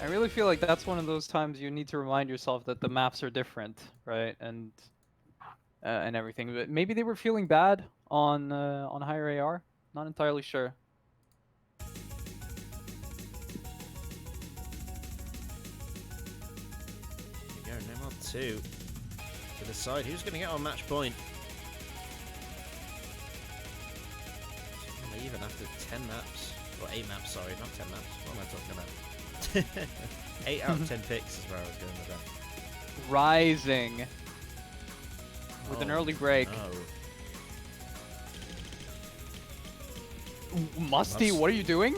I really feel like that's one of those times you need to remind yourself that the maps are different, right? And everything. But maybe they were feeling bad on higher AR. Not entirely sure. There you go, Nomad 2 to decide who's going to get on match point. Even after 10 maps, or 8 maps, sorry, not 10 maps. What am I talking about? 8 out of 10 picks is where I was going with that. Rising with an early break. No. Musty, what are you doing?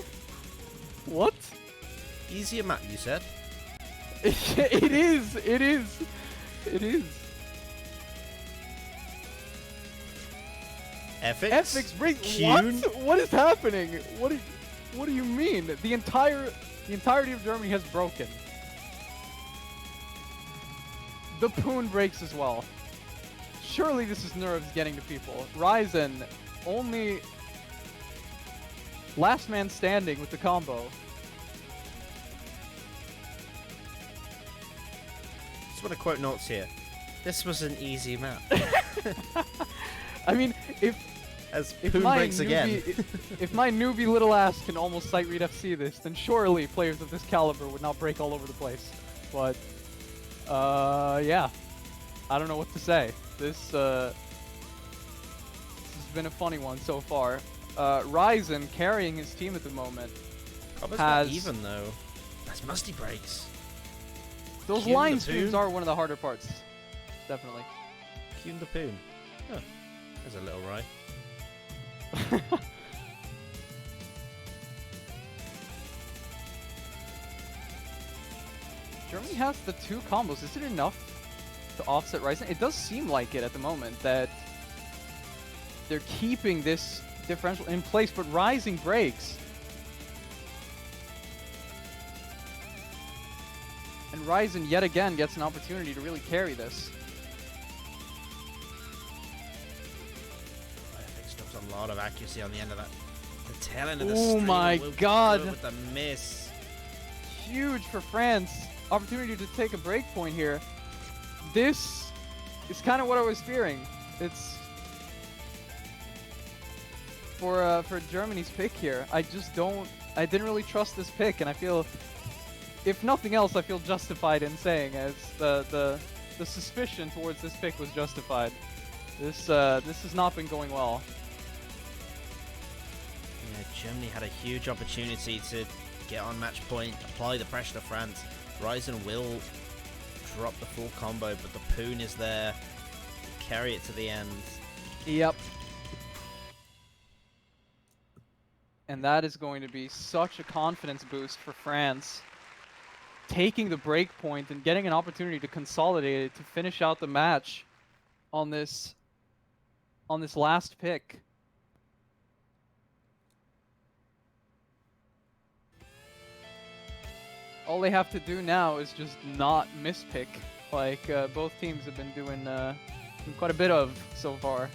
What? Easier map, you said? It is. FX break. What is happening? What do you mean? The entirety of Germany has broken. The Poon breaks as well. Surely this is nerves getting to people. Ryzen, only last man standing with the combo. Just want to quote nautzz here. This was an easy map. I mean, if Poon breaks again. If my newbie little ass can almost sight read FC this, then surely players of this caliber would not break all over the place. But, yeah. I don't know what to say. This has been a funny one so far. Ryzen carrying his team at the moment. Combo's not even though. That's musty breaks. Those line streams are one of the harder parts. Definitely. Cue the Poon. Huh. There's a little right. Germany has the 2 combos. Is it enough to offset Rising? It does seem like it at the moment, that they're keeping this differential in place, but Rising breaks. And Ryzen yet again gets an opportunity to really carry this. Fix drops a lot of accuracy on the end of that. The tail end of the Oh stream my will god! go with the miss. Huge for France. Opportunity to take a break point here. This is kind of what I was fearing. It's for Germany's pick here. I didn't really trust this pick, and I feel, if nothing else, I feel justified in saying as the suspicion towards this pick was justified. This has not been going well. Yeah, Germany had a huge opportunity to get on match point, apply the pressure to France. Ryzen will drop the full combo, but the Poon is there to carry it to the end. Yep. And that is going to be such a confidence boost for France. Taking the break point and getting an opportunity to consolidate it to finish out the match on this last pick. All they have to do now is just not mispick, like both teams have been doing quite a bit of so far.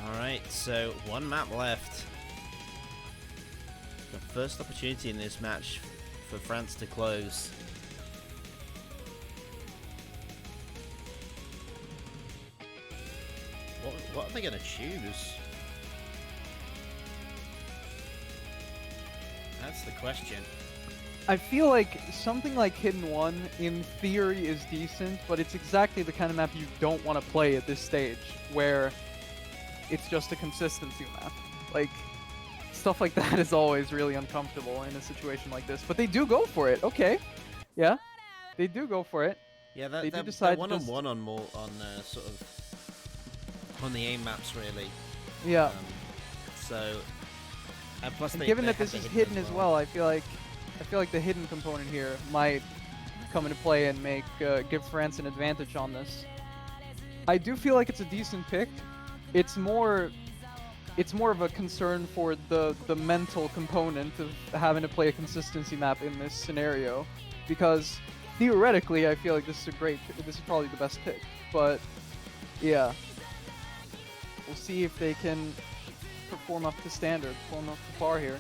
Alright, so 1 map left. The first opportunity in this match for France to close. What are they going to choose? That's the question. I feel like something like Hidden 1 in theory is decent, but it's exactly the kind of map you don't want to play at this stage, where it's just a consistency map. Like, stuff like that is always really uncomfortable in a situation like this. But they do go for it. Okay. Yeah. They do go for it. Yeah, they they're decide one-on-one on more on sort of on the aim maps really. Yeah. So and plus and given that this is hidden as well, I feel like the hidden component here might come into play and make give France an advantage on this. I do feel like it's a decent pick. It's more of a concern for the mental component of having to play a consistency map in this scenario, because theoretically I feel like this is probably the best pick. But yeah, we'll see if they can perform up to standard, perform up to par here.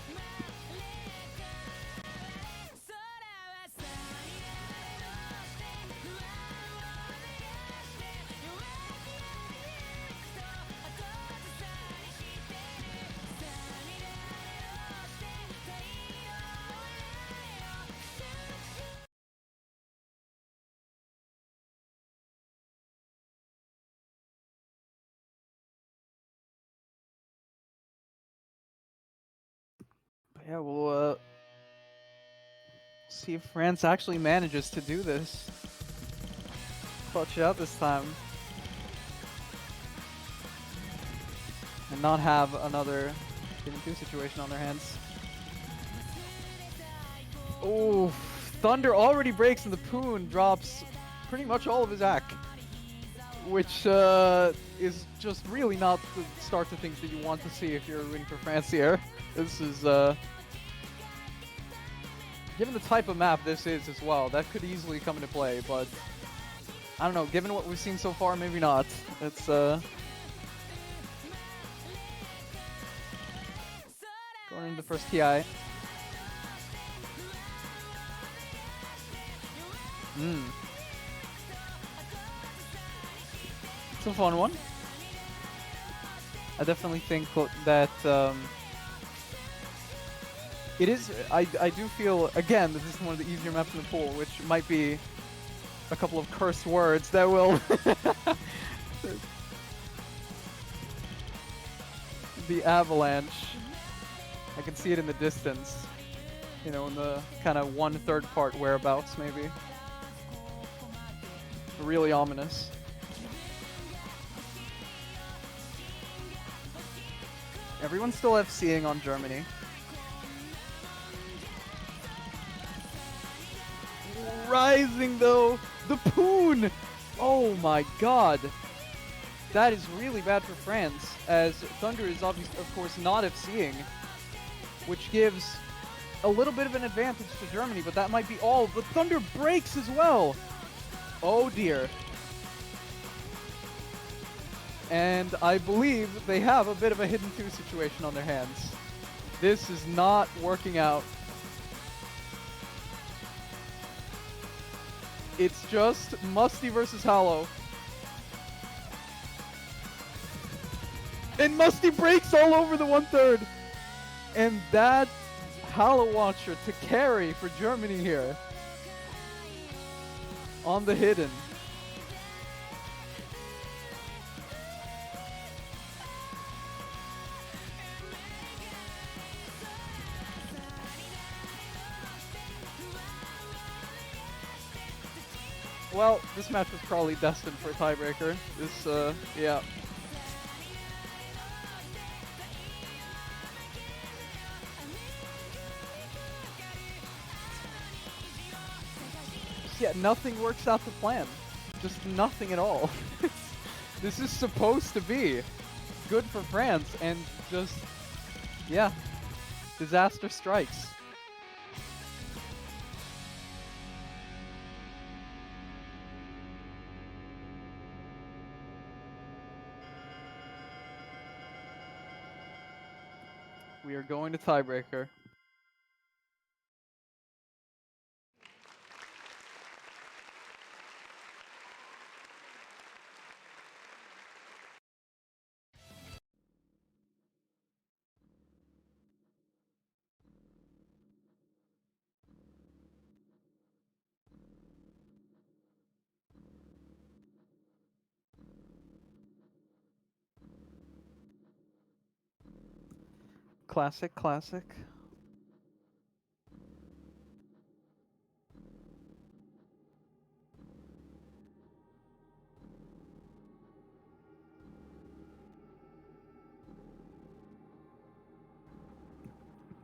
Yeah, we'll see if France actually manages to do this. Clutch it out this time. And not have another Game 2 situation on their hands. Oh, Thunder already breaks and the Poon drops pretty much all of his AC. Which is just really not the start to things that you want to see if you're rooting for France here. This is, given the type of map this is as well, that could easily come into play, but I don't know, given what we've seen so far, maybe not. It's, going into the first TI. It's a fun one. I definitely think that it is. I do feel again that this is one of the easier maps in the pool, which might be a couple of curse words that will. The avalanche. I can see it in the distance. You know, in the kind of 1/3 part whereabouts, maybe. Really ominous. Everyone's still FCing on Germany. Rising though! The Poon! Oh my god! That is really bad for France, as Thunder is obviously, of course, not FCing, which gives a little bit of an advantage to Germany, but that might be all. But Thunder breaks as well! Oh dear. And I believe they have a bit of a hidden 2 situation on their hands. This is not working out. It's just Musty versus Hallow. And Musty breaks all over the 1/3. And that Hallow Watcher to carry for Germany here. On the hidden. Well, this match was probably destined for a tiebreaker. This, yeah. Yeah, nothing works out to plan. Just nothing at all. This is supposed to be good for France, and just, yeah, disaster strikes. We are going to tiebreaker. Classic, classic.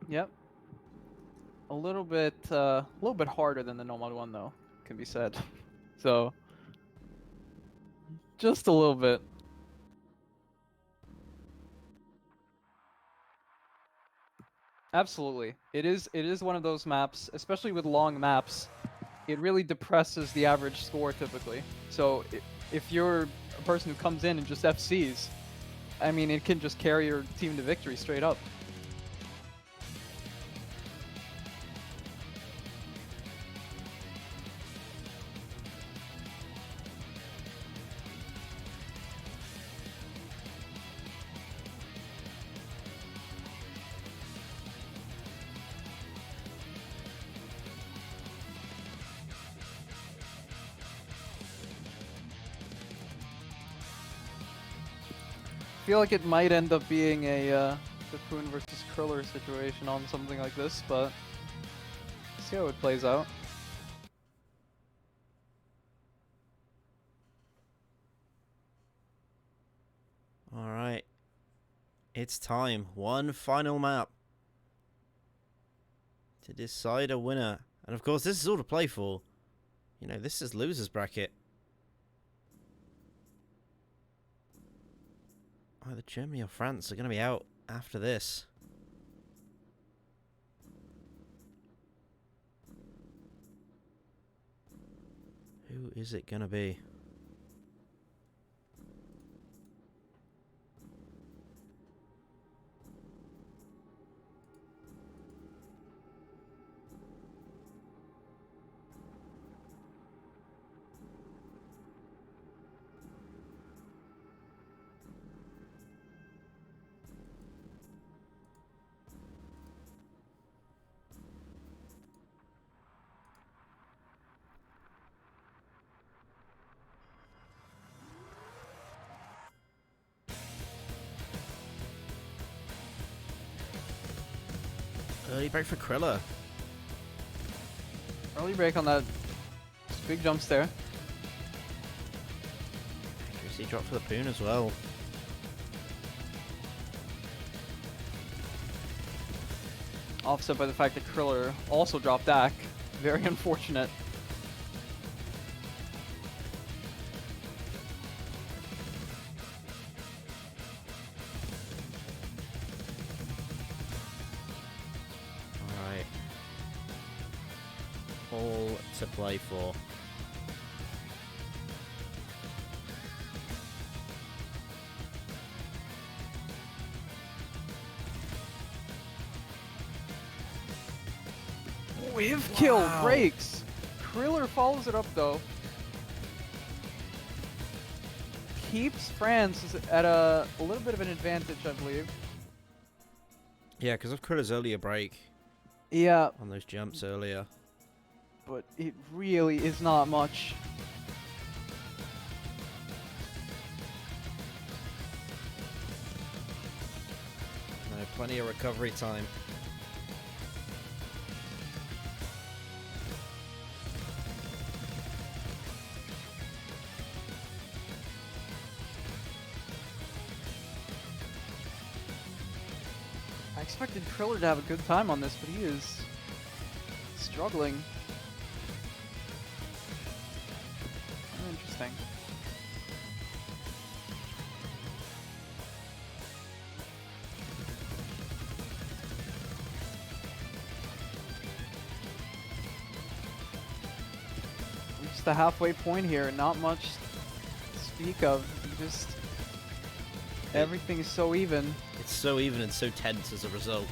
Yep. A little bit harder than the normal one, though, can be said. So, just a little bit. Absolutely. It is one of those maps, especially with long maps, it really depresses the average score typically. So if you're a person who comes in and just FCs, I mean, it can just carry your team to victory straight up. I feel like it might end up being a Cocoon versus Kriller situation on something like this, but see how it plays out. Alright. It's time. One final map to decide a winner. And of course, this is all to play for. You know, this is loser's bracket. Either Germany or France are going to be out after this. Who is it going to be? Early break for Kriller. Early break on that big jumps there. Accuracy drop for the Poon as well. Offset by the fact that Kriller also dropped Dak. Very unfortunate. Alright. All to play for. Whiff kill Wow. breaks. Kriller follows it up though. Keeps France at a little bit of an advantage, I believe. Yeah, because of Kriller's earlier break Yeah, on those jumps earlier. but it really is not much. No, plenty of recovery time. I expected Kriller to have a good time on this, but he is struggling. Very interesting. Reached the halfway point here, not much to speak of. Just everything is so even. It's so even and so tense as a result.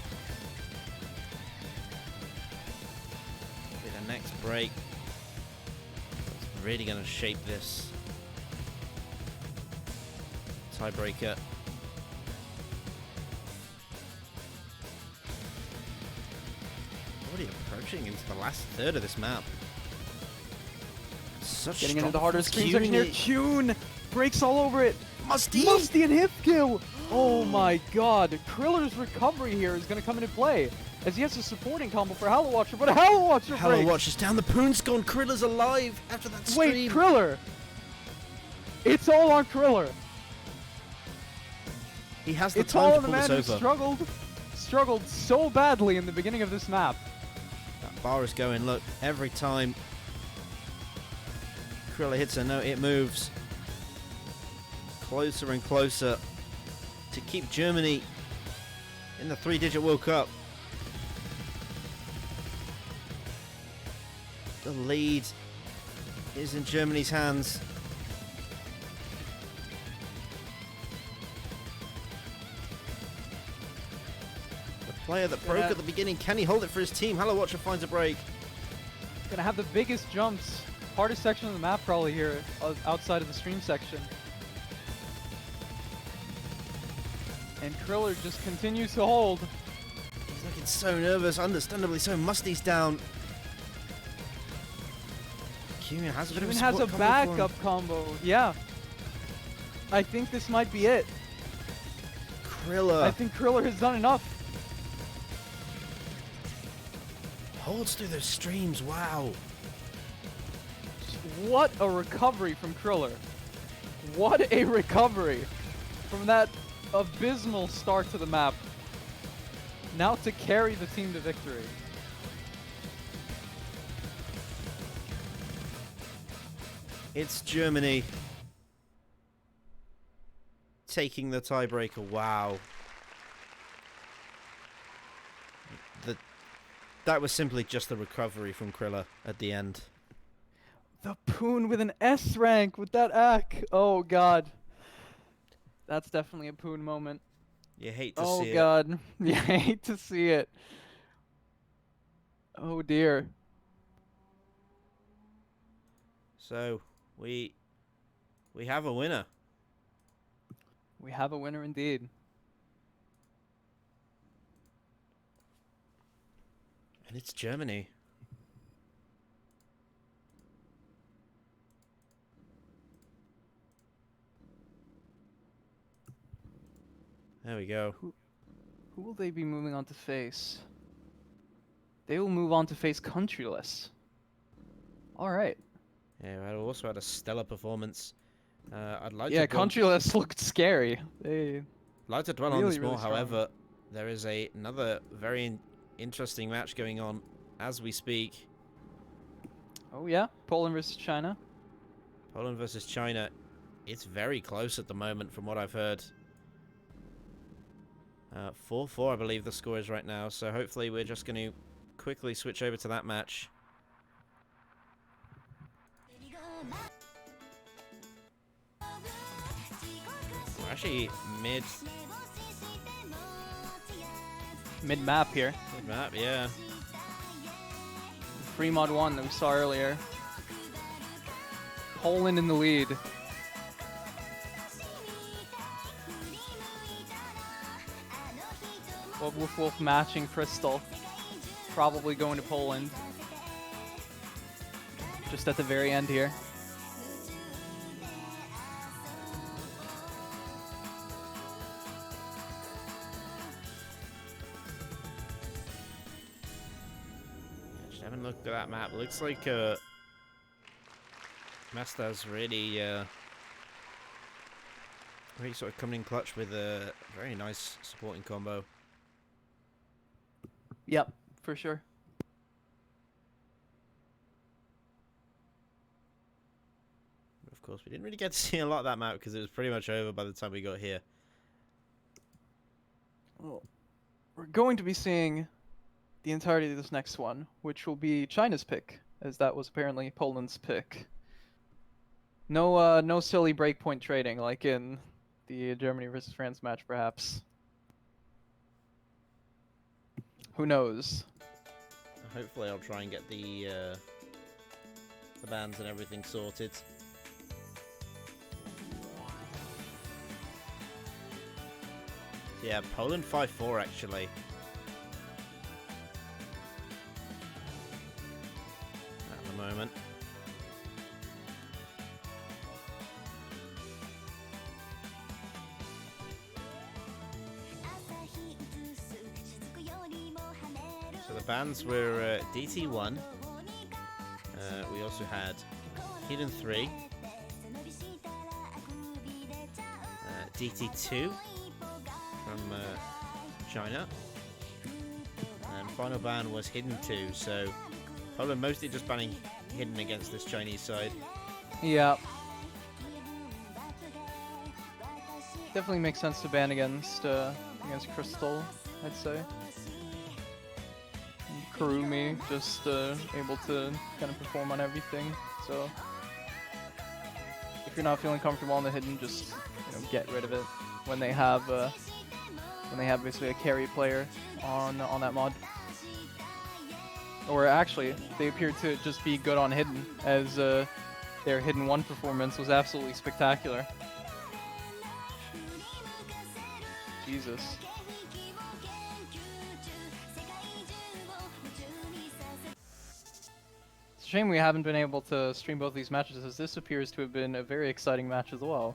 Okay, the next break. It's really going to shape this tiebreaker. Already approaching into the last third of this map. Such Getting into strong the harder screen section here. Cuny. Kuhn breaks all over it. Musty! Musty and hip kill. Oh my god. Kriller's recovery here is going to come into play as he has a supporting combo for Hallow Watcher, but Hallow Watcher Hello, breaks. watch is down. The Poon's gone. Kriller's alive after that stream. Wait, Kriller. It's all on Kriller. He has the It's time all to on the pull man this who over. struggled so badly in the beginning of this map. That bar is going. Look, every time Kriller hits a note, it moves closer and closer to keep Germany in the 3-digit World Cup. The lead is in Germany's hands. The player that broke at the beginning, can he hold it for his team? Hello Watcher finds a break. Gonna have the biggest jumps. Hardest section of the map probably here, outside of the stream section. And Kriller just continues to hold. He's looking so nervous, understandably so. Musty's down. Cumin has a bit of a Even has a support combo for him. backup combo. Yeah. I think this might be it. Kriller I think Kriller has done enough. holds through those streams. Wow. What a recovery from Kriller. What a recovery from that abysmal start to the map. Now to carry the team to victory. It's Germany taking the tiebreaker. Wow. That was simply just the recovery from Kriller at the end. The Poon with an S rank with that Ak. Oh god. That's definitely a Poon moment. You hate to Oh see god. You hate to see it. Oh dear. So we have a winner. We have a winner indeed. And it's Germany. There we go. Who will they be moving on to face? They will move on to face Countryless. All right. Yeah, I also had a stellar performance. I'd like Yeah, to dwell, Countryless looked scary. They like to dwell on really, this more. really strong. However, there is another very interesting match going on as we speak. Oh yeah, Poland versus China. Poland versus China. It's very close at the moment, from what I've heard. 4-4, I believe the score is right now. So hopefully we're just going to quickly switch over to that match. We're actually Mid-map here. mid-map, yeah. Free mod 1 that we saw earlier. Poland in the lead. Wolf matching Crystal. Probably going to Poland. Just at the very end here. Just having a look at that map. Looks like Masta's really sort of coming in clutch with a very nice supporting combo. Yep, for sure. Of course, we didn't really get to see a lot of that map because it was pretty much over by the time we got here. Well, we're going to be seeing the entirety of this next one, which will be China's pick, as that was apparently Poland's pick. No silly breakpoint trading like in the Germany versus France match, perhaps. Who knows? Hopefully, I'll try and get the bans and everything sorted. Yeah, Poland 5-4 actually. At the moment. So the bans were DT1. We also had Hidden 3. DT2 from China. And final ban was Hidden 2. So Poland mostly just banning Hidden against this Chinese side. Yeah. Definitely makes sense to ban against Crystal, I'd say. Kurumi just able to kind of perform on everything. So if you're not feeling comfortable on the Hidden, just get rid of it when they have basically a carry player on that mod. Or actually, they appear to just be good on Hidden, as their Hidden 1 performance was absolutely spectacular. Jesus. It's a shame we haven't been able to stream both these matches, as this appears to have been a very exciting match as well.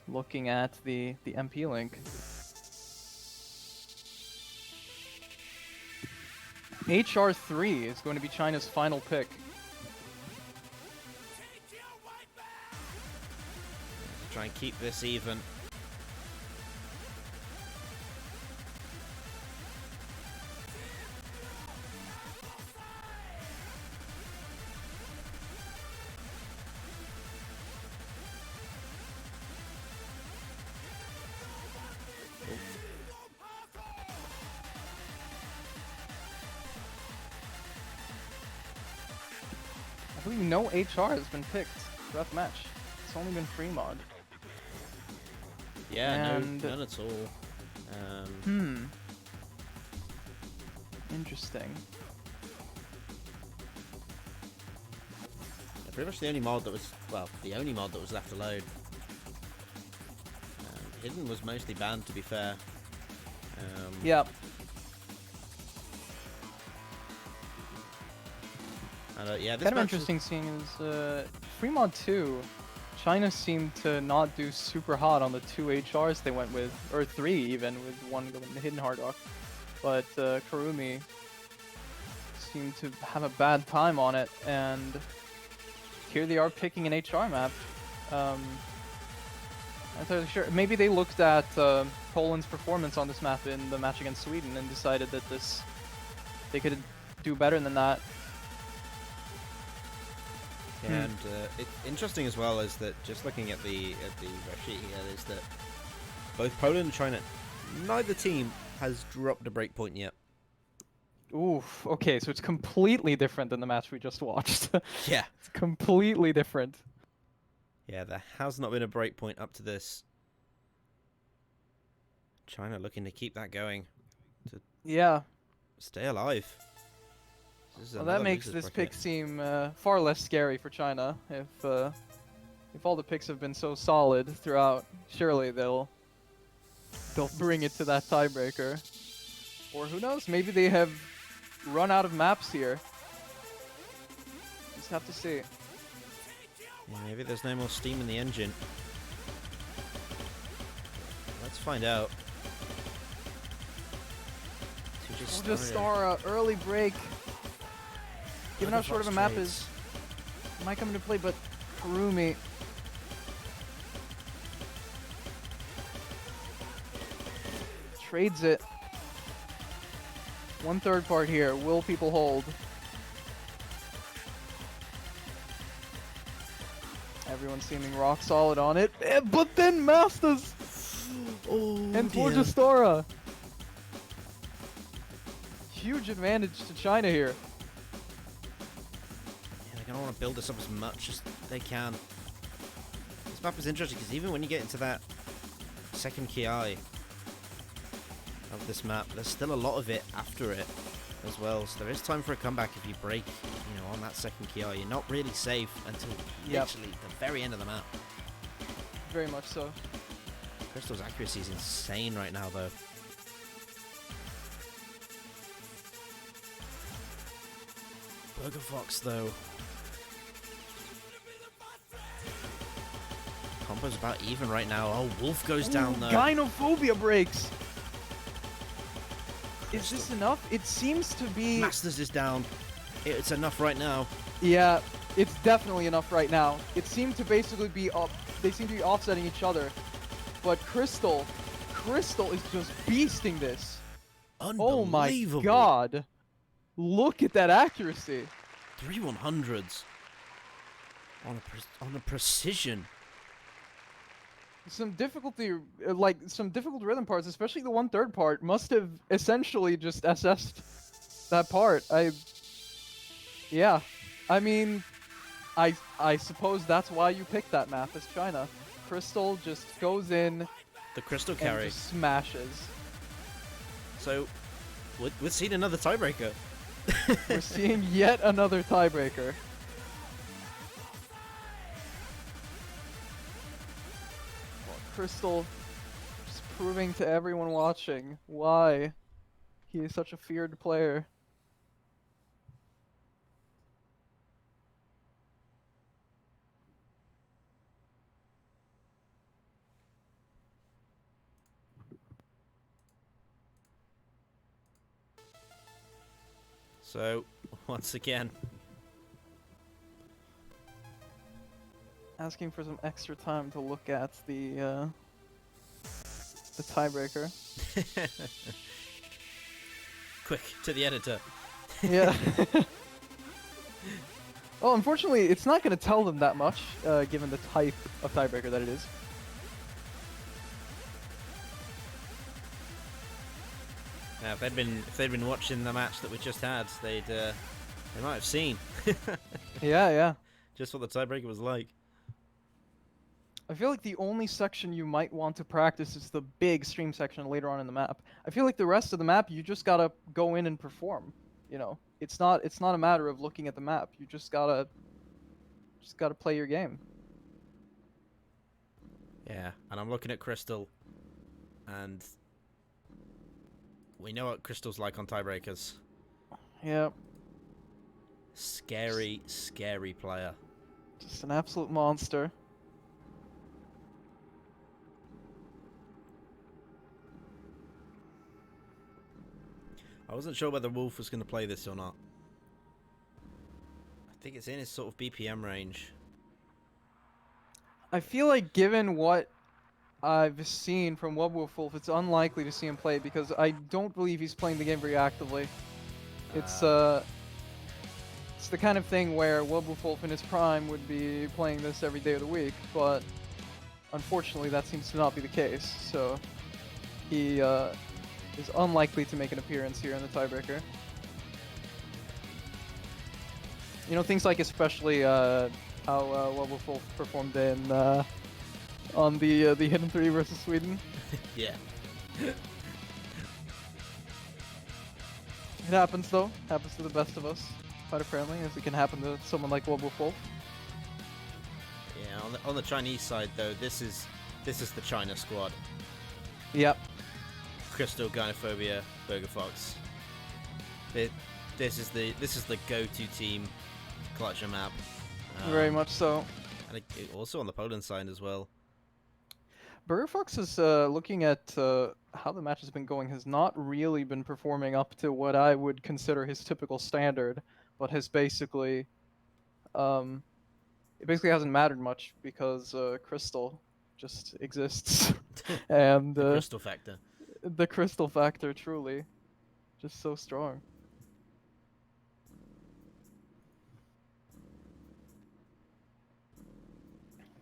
Looking at the MP link. HR3 is going to be China's final pick. Try and keep this even. I believe no HR has been picked throughout the match. It's only been free mod. Yeah, And none at all. Interesting. Yeah, pretty much the only mod that was, the only mod that was left alone. Hidden was mostly banned, to be fair. Yep. And, yeah, this Kind of match interesting seeing is free mod 2, China seemed to not do super hot on the 2 HRs they went with, or 3 even, with one going to Hidden Hard Rock. but Kurumi seemed to have a bad time on it, and here they are picking an HR map. I'm not entirely sure. Maybe they looked at Poland's performance on this map in the match against Sweden and decided that they could do better than that. Yeah, and it's interesting as well is that just looking at the ref sheet here is that both Poland and China, neither team has dropped a breakpoint yet. Oof. Okay, so it's completely different than the match we just watched. Yeah. It's completely different. Yeah, there has not been a breakpoint up to this. China looking to keep that going. To Yeah. stay alive. Well, that makes this pick seem far less scary for China. If all the picks have been so solid throughout, surely they'll bring it to that tiebreaker. Or who knows? Maybe they have run out of maps here. Just have to see. Yeah, maybe there's no more steam in the engine. Let's find out. Star, early break. Given how short of a map is, might come into play, but Kurumi. Trades it. 1/3 part here. Will people hold? Everyone's seeming rock solid on it. But then Masters! Oh, and Forgestora. Huge advantage to China here. Yeah, they're going to want to build this up as much as they can. This map is interesting because even when you get into that second ki of this map, there's still a lot of it after it as well. So there is time for a comeback if you break, on that second ki. You're not really safe until literally the very end of the map. Very much so. Crystal's accuracy is insane right now, though. Burger Fox, though. Combo's about even right now. Oh, Wolf goes down, though. Gynophobia breaks. Is this enough? It seems to be... Masters is down. It's enough right now. Yeah, it's definitely enough right now. It seemed to basically be they seem to be offsetting each other. But Crystal is just beasting this. Oh my god. Look at that accuracy. 3 100s. On a precision. Some difficulty, some difficult rhythm parts, especially the 1/3 part, must have essentially just SS'd that part. Yeah. I mean, I suppose that's why you picked that map as China. Crystal just goes in. The Crystal carry. And just smashes. So, we're seeing another tiebreaker. We're seeing yet another tiebreaker. Crystal just proving to everyone watching why he is such a feared player. So, once again, asking for some extra time to look at the tiebreaker. Quick, to the editor. Yeah. Well, unfortunately, it's not going to tell them that much, given the type of tiebreaker that it is. Now, if they'd been watching the match that we just had, they might have seen. Yeah. Just what the tiebreaker was like. I feel like the only section you might want to practice is the big stream section later on in the map. I feel like the rest of the map, you just gotta go in and perform. It's not a matter of looking at the map. You just gotta play your game. Yeah, and I'm looking at Crystal, and we know what Crystal's like on tiebreakers. Yeah. Scary, scary player. Just an absolute monster. I wasn't sure whether Wolf was going to play this or not. I think it's in his sort of BPM range. I feel like given what I've seen from Wolf, it's unlikely to see him play because I don't believe he's playing the game very actively. It's the kind of thing where Wolf in his prime would be playing this every day of the week, but unfortunately that seems to not be the case. So he is unlikely to make an appearance here in the tiebreaker. You know, things like especially how Wolf performed in on the Hidden 3 versus Sweden. Yeah. It happens though. Happens to the best of us, quite apparently, as it can happen to someone like Wolf. Yeah, on the Chinese side though, this is the China squad. Yep. Crystal, Gynophobia, Burger Fox. This is the go-to team to clutch a map. Very much so. And also on the Poland side as well. Burger Fox is looking at how the match has been going, has not really been performing up to what I would consider his typical standard, but has basically it basically hasn't mattered much because Crystal just exists. And The crystal factor. the crystal factor, truly, just so strong.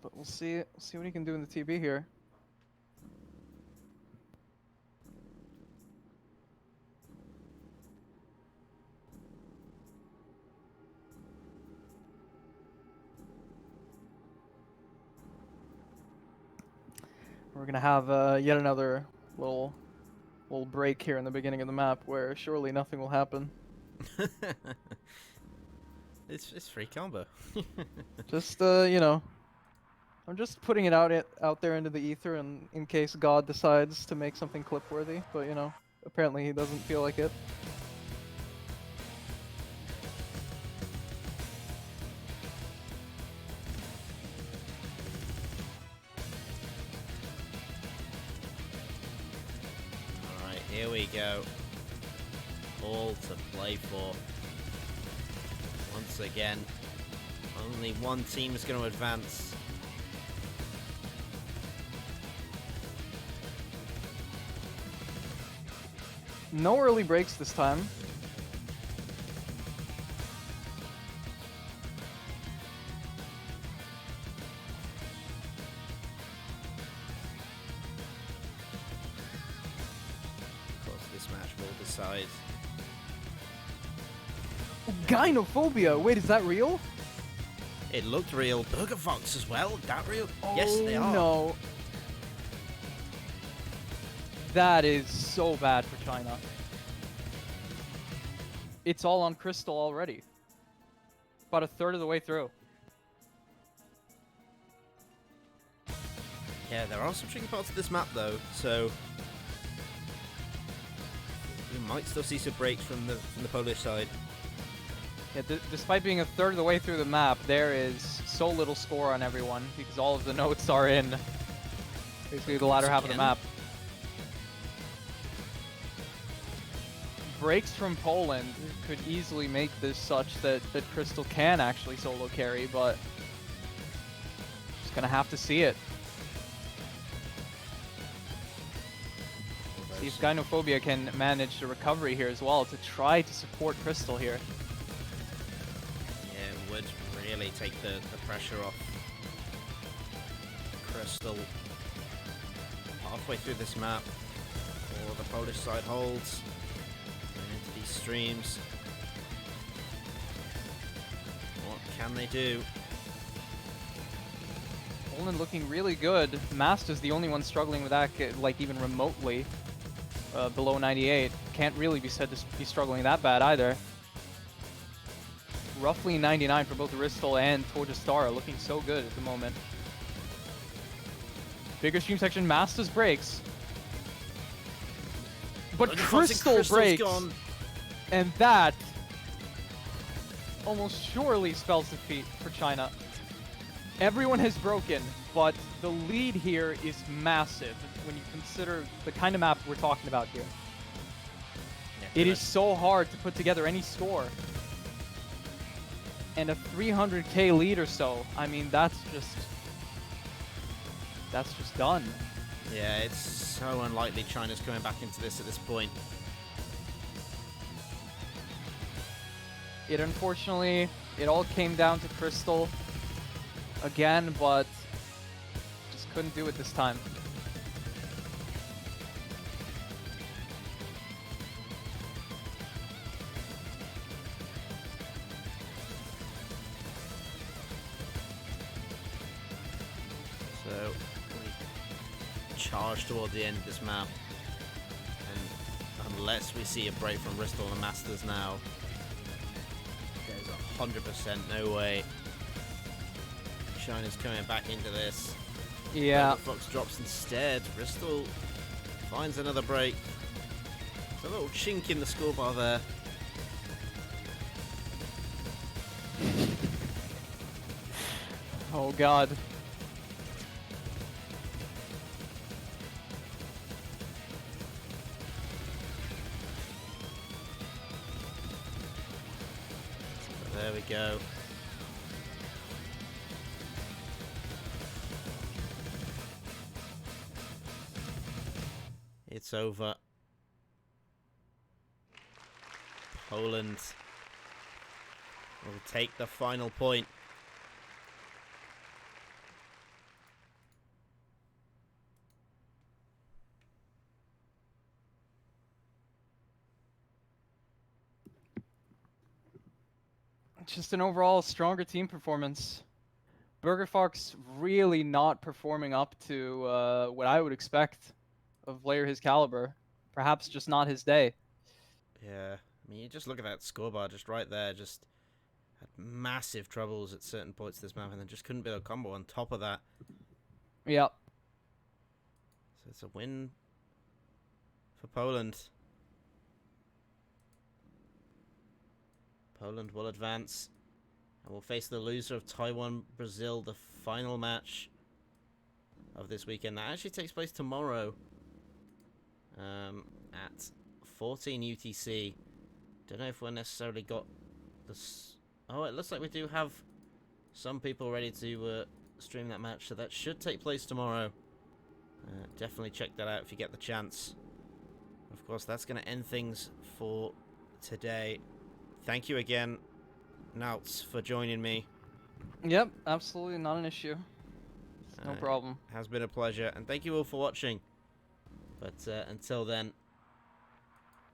But we'll see what he can do in the TB here. We're gonna have yet another little break here in the beginning of the map where surely nothing will happen. It's free combo. Just you know, I'm just putting it out there into the ether, and in case God decides to make something clip-worthy. But you know, apparently he doesn't feel like it. Alright, here we go. All to play for. Once again, only one team is going to advance. No early breaks this time. Of course, this match will decide. Gynophobia! Wait, is that real? It looked real. Burger Fox as well. That real? Oh, Yes, they are. No. That is so bad for China. It's all on Crystal already. About a third of the way through. Yeah, there are some tricky parts of this map though, so we might still see some breaks from the Polish side. Yeah, despite being a third of the way through the map, there is so little score on everyone because all of the notes are in basically the latter half of the map. Breaks from Poland could easily make this such that Crystal can actually solo carry, but just gonna have to see it. See if Gynophobia can manage the recovery here as well to try to support Crystal here. Yeah, it would really take the pressure off Crystal. Halfway through this map, or the Polish side holds. Into these streams. What can they do? Poland looking really good. Mast is the only one struggling with that, like even remotely below 98. Can't really be said to be struggling that bad either. Roughly 99 for both Ristal and Tojastara, looking so good at the moment. Bigger stream section, Mastas breaks. But Crystal breaks, gone. And that almost surely spells defeat for China. Everyone has broken, but the lead here is massive when you consider the kind of map we're talking about here. Yeah, It is so hard to put together any score. And a 300k lead or so, I mean, that's just done. Yeah, it's so unlikely China's coming back into this at this point. It unfortunately, it all came down to Crystal again, but just couldn't do it this time. So we charge toward the end of this map, and unless we see a break from Bristol and the Masters now, there's 100% no way China's coming back into this. Yeah. Fox drops instead. Bristol finds another break. There's a little chink in the scorebar there. Oh god. There we go. It's over. Poland will take the final point. Just an overall stronger team performance. Burger Fox really not performing up to what I would expect of a player his caliber. Perhaps just not his day. Yeah, I mean, you just look at that scorebar just right there. Just had massive troubles at certain points of this map, and then just couldn't build a combo on top of that. Yep. So it's a win for Poland. Poland will advance and will face the loser of Taiwan-Brazil, the final match of this weekend. That actually takes place tomorrow at 14 UTC. Don't know if we're necessarily got this. Oh, it looks like we do have some people ready to stream that match, so that should take place tomorrow. Definitely check that out if you get the chance. Of course, that's going to end things for today. Thank you again, nautzz, for joining me. Yep, absolutely not an issue. No problem. Has been a pleasure, and thank you all for watching. But until then,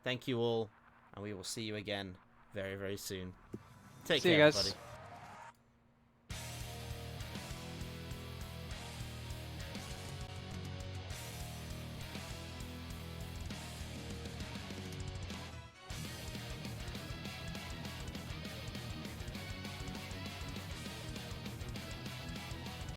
thank you all, and we will see you again very, very soon. Take care, guys. everybody.